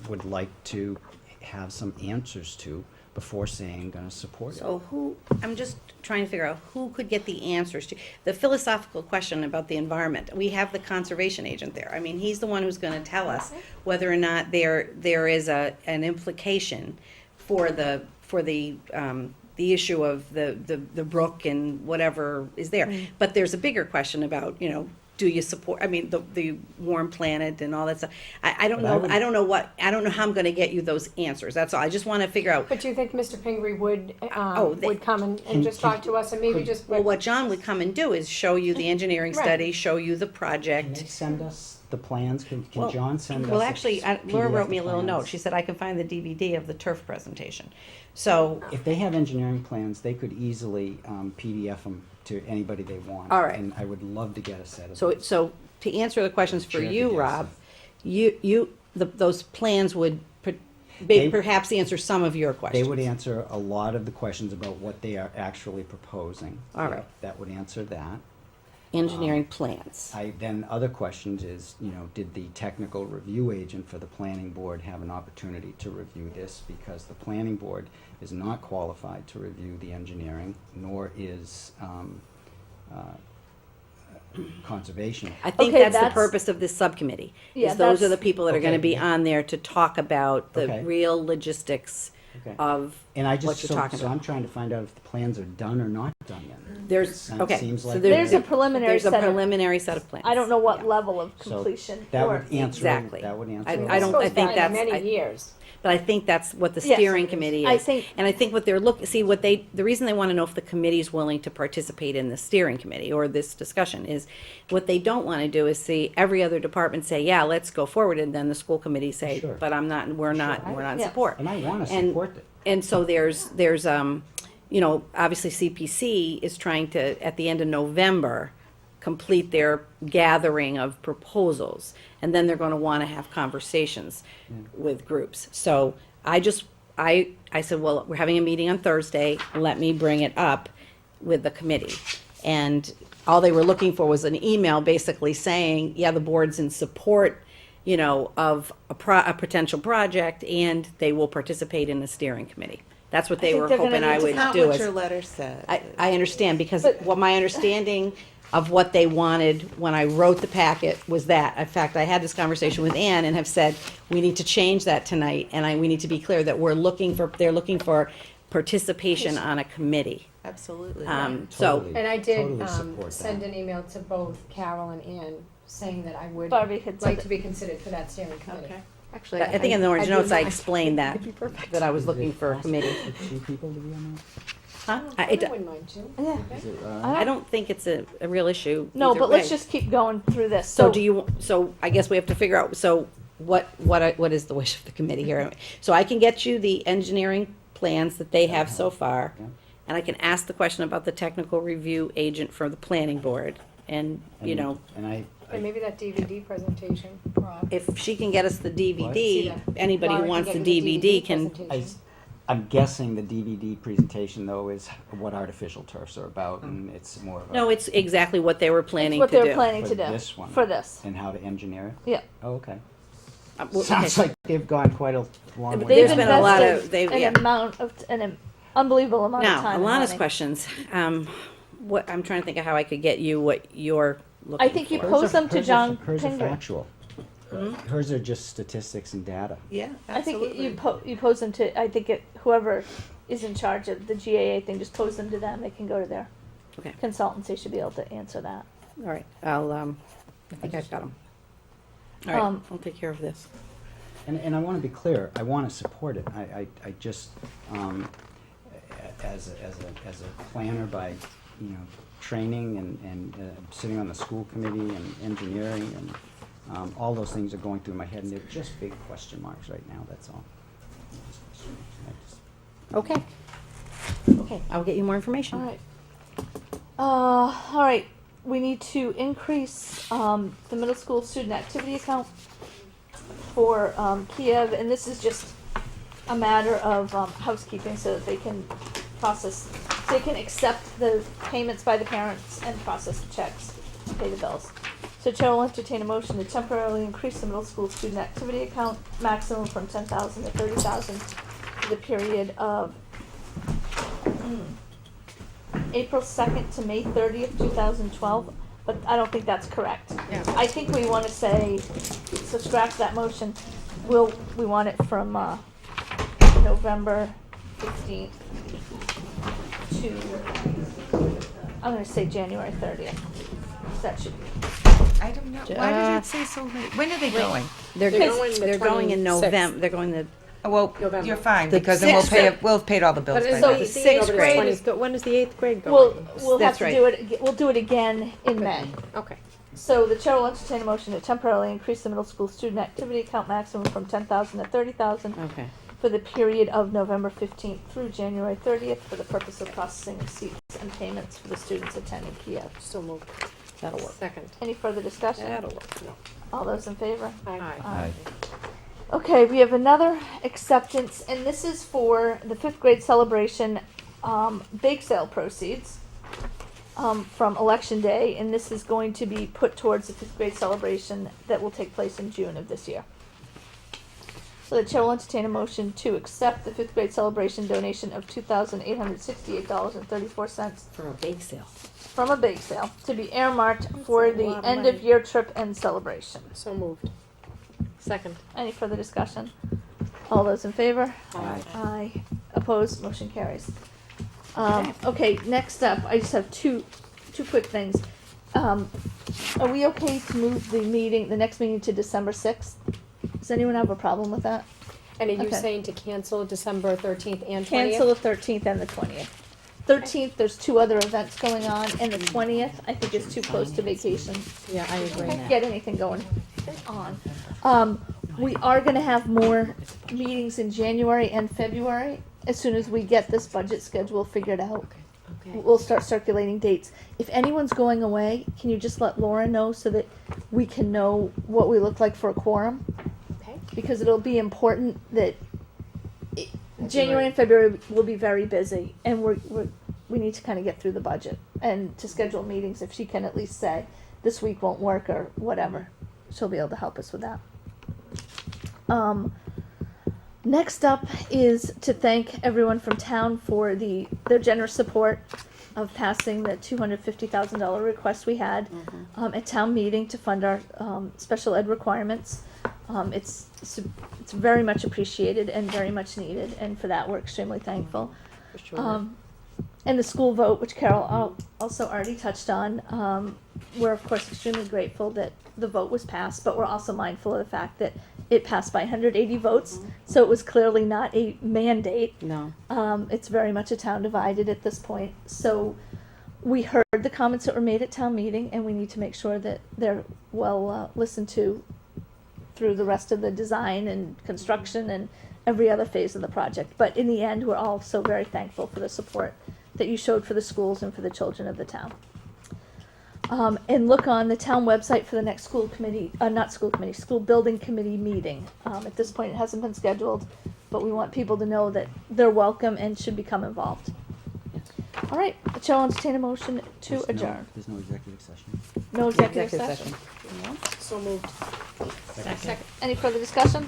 would like to have some answers to before saying gonna support it. So who, I'm just trying to figure out who could get the answers to, the philosophical question about the environment. We have the conservation agent there. I mean, he's the one who's gonna tell us whether or not there is an implication for the issue of the brook and whatever is there. But there's a bigger question about, you know, do you support, I mean, the warm planet and all that stuff. I don't But know, I don't know how I'm gonna get you those answers, that's all. I just wanna figure out. But do you think Mr. Pingree would, they- would come and Can- just can- talk to us and maybe just? Well, what John would come and do is show you the engineering Right. study, show you the Can they project. send us the plans? Can Well- John send us? Well, a actually, Laura PDF wrote me a of little plans? note. She said I can find the DVD of the turf presentation. So, If they have engineering plans, they could easily PDF them to anybody they want. All right. And I would love to get a set of so, those. so to answer the questions for Chair could you, get a Rob, set. those plans would They- perhaps answer some of your They questions. would answer a lot of the questions about what they are actually proposing. All right. That would answer that. Engineering plans. Then other questions is, you know, did the technical review agent for the planning board have an opportunity to review this? Because the planning board is not qualified to review the engineering, nor is conservation. I think Okay, that's the that's- purpose of this subcommittee. Yeah, Is those are the that's- people that are gonna Okay. be on there to talk about the Okay. real logistics Okay. of And I what just, you're so talking I'm about. trying to find out if the plans are done or not done yet. There's, It okay. seems so like There's they're- a preliminary There's a set of, preliminary set of plans. I don't know what Yeah. level of So completion. that or- would answer. Exactly. That would answer. I all don't- that. I think that's- Many I- years. But I think that's what the Yes. steering committee is. I think- And I think what they're the reason they wanna know if the committee's willing to participate in the steering committee or this discussion is, what they don't wanna do is see every other department say, yeah, let's go forward, and then the school committee say, Sure. but we're not in Yeah. support. And I wanna And- support it. And so there's, you know, obviously CPC is trying to, at the end of November, complete their gathering of proposals. And then they're gonna wanna have conversations with groups. So I said, well, we're having a meeting on Thursday, let me bring it up with the committee. And all they were looking for was an email basically saying, yeah, the board's in support, you know, of a potential project, and they will participate in the steering committee. That's what they think were they're gonna hoping I need to- would That's not do. what is- your letter said. I understand, because But- what my understanding of what they wanted when I wrote the packet was that. In fact, I had this conversation with Ann and have said, we need to change that tonight, and we need to be clear that they're looking for participation on a committee. Absolutely. So, Totally. And I did Totally support send that. an email to both Carol and Ann saying that I would Barbie had said like that- to be considered for that steering committee. Okay. Actually, I think in the orange I notes I did not- explained that, It'd be perfect. that I was Is looking it for a possible committee. for two people to be on Huh? I I, it- wouldn't mind too. Yeah. that? Is it, I don't think it's a real issue. No, either but let's way. just keep going through this. So do you, so I guess we have to figure out, so what is the wish of the committee here? So I can get you the engineering plans that they have so far, Yeah. and I can ask the question about the technical review agent for the planning board, and, you And- know, And And maybe that DVD presentation, Rob. if she can get us the See DVD, that? anybody who Laura wants the can get you DVD can, presentation. I'm guessing the DVD presentation though is what artificial turfs are about, and it's more of a. no, it's exactly what they were planning what to they were do. planning for to do this one. for this. And how to engineer it? Yeah. Oh, okay. Well, Sounds okay. like they've gone quite a long way. They've There's been a lot of- invested they've- an yeah. amount of an unbelievable amount of Now, time. and Alana's money. questions, what, I'm trying to think of how I could get you what you're looking for. I think you Hers pose are- them to hers are- John Hers are Pinger. factual. Hers are just statistics and data. Yeah, I think absolutely. you pose them to. I think whoever is in charge of the GAA thing, just pose them to them. They can go to their Okay. consultants. They should be able to answer that. All right, I think I've got them. All right, I'll take care of this. And I want to be clear, I want to support it. I just, as a planner by, you know, training and sitting on the school committee and engineering and all those things are going through my head, and they're just big question marks right now, that's all. Just question marks. I just- Okay. Okay, I'll get you more information. All right. All right. We need to increase the middle school student activity account for Kiev, and this is just a matter of housekeeping so that they can accept the payments by the parents and process the checks, and pay the bills. So Chair will entertain a motion to temporarily increase the middle school student activity account maximum from $10,000 to $30,000 for the period of April 2nd to May 30th, 2012, but I don't think that's correct. Yeah. I think we want to say, so scratch that motion. We want it from November 15th to, I'm going to say January 30th. That should be. I don't know. Why did it say so late? When are they going? They're going in 26th. November, they're going the, Oh, well, November. you're fine, The because then sixth. we'll have paid all the bills But by is then. the sixth sixth grade grade is when is the 8th grade going? We'll have That's to right. do it, we'll do it again in May. Okay. So the chair will entertain a motion to temporarily increase the middle school student activity account maximum from 10,000 to 30,000 okay. for the period of November 15th through January 30th for the purpose of processing receipts and payments for the students attending Kiev. So moved. That'll work. Second. Any further discussion? That'll work. No. All those in favor? Aye. Aye. Okay, we have another acceptance, and this is for the fifth grade celebration bake sale proceeds from Election Day, and this is going to be put towards the fifth grade celebration that will take place in June of this year. So the chair will entertain a motion to accept the fifth grade celebration donation of $2,868.34 For a bake sale. from a bake sale to be earmarked for a the lot of end money. of year trip and celebration. So moved. Second. Any further discussion? All those in favor? Aye. Aye. Opposed? Motion carries. Okay, next up, I just have two quick things. Are we okay to move the next meeting to December 6th? Does anyone have a problem with that? And are you Okay. saying to cancel December 13th and 20th? Cancel the 13th and the 20th. 13th, there's two other events going on, and the 20th, I think is too close to vacation. Yeah, I agree. Can't get anything going on. We are gonna have more meetings in January and February. As soon as we get this budget schedule figured out, we'll start circulating dates. If anyone's going away, can you just let Laura know so that we can know what we look like for a quorum? Okay. Because it'll be important that January and February will be very busy, and we need to kind of get through the budget and to schedule meetings. If she can at least say this week won't work or whatever, she'll be able to help us with that. Next up is to thank everyone from town for their generous support of passing the $250,000 request we had at town meeting to fund our special ed requirements. It's very much appreciated and very much needed, and for that we're extremely thankful. For sure. And the school vote, which Carol also already touched on, we're of course extremely grateful that the vote was passed, but we're also mindful of the fact that it passed by 180 votes, so it was clearly not a mandate. No. It's very much a town divided at this point. So we heard the comments that were made at town meeting, and we need to make sure that they're well listened to through the rest of the design and construction and every other phase of the project. But in the end, we're all so very thankful for the support that you showed for the schools and for the children of the town. And look on the town website for the next school building committee meeting. At this point, it hasn't been scheduled, but we want people to know that they're welcome and should become involved. All right, the chair will entertain a motion to adjourn. There's no executive session. No executive session. So moved. Second. Any further discussion?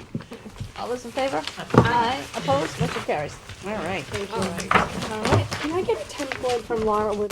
All those in favor? Aye. Opposed? Motion carries. All right. All right. All right. Can I get a template from Laura with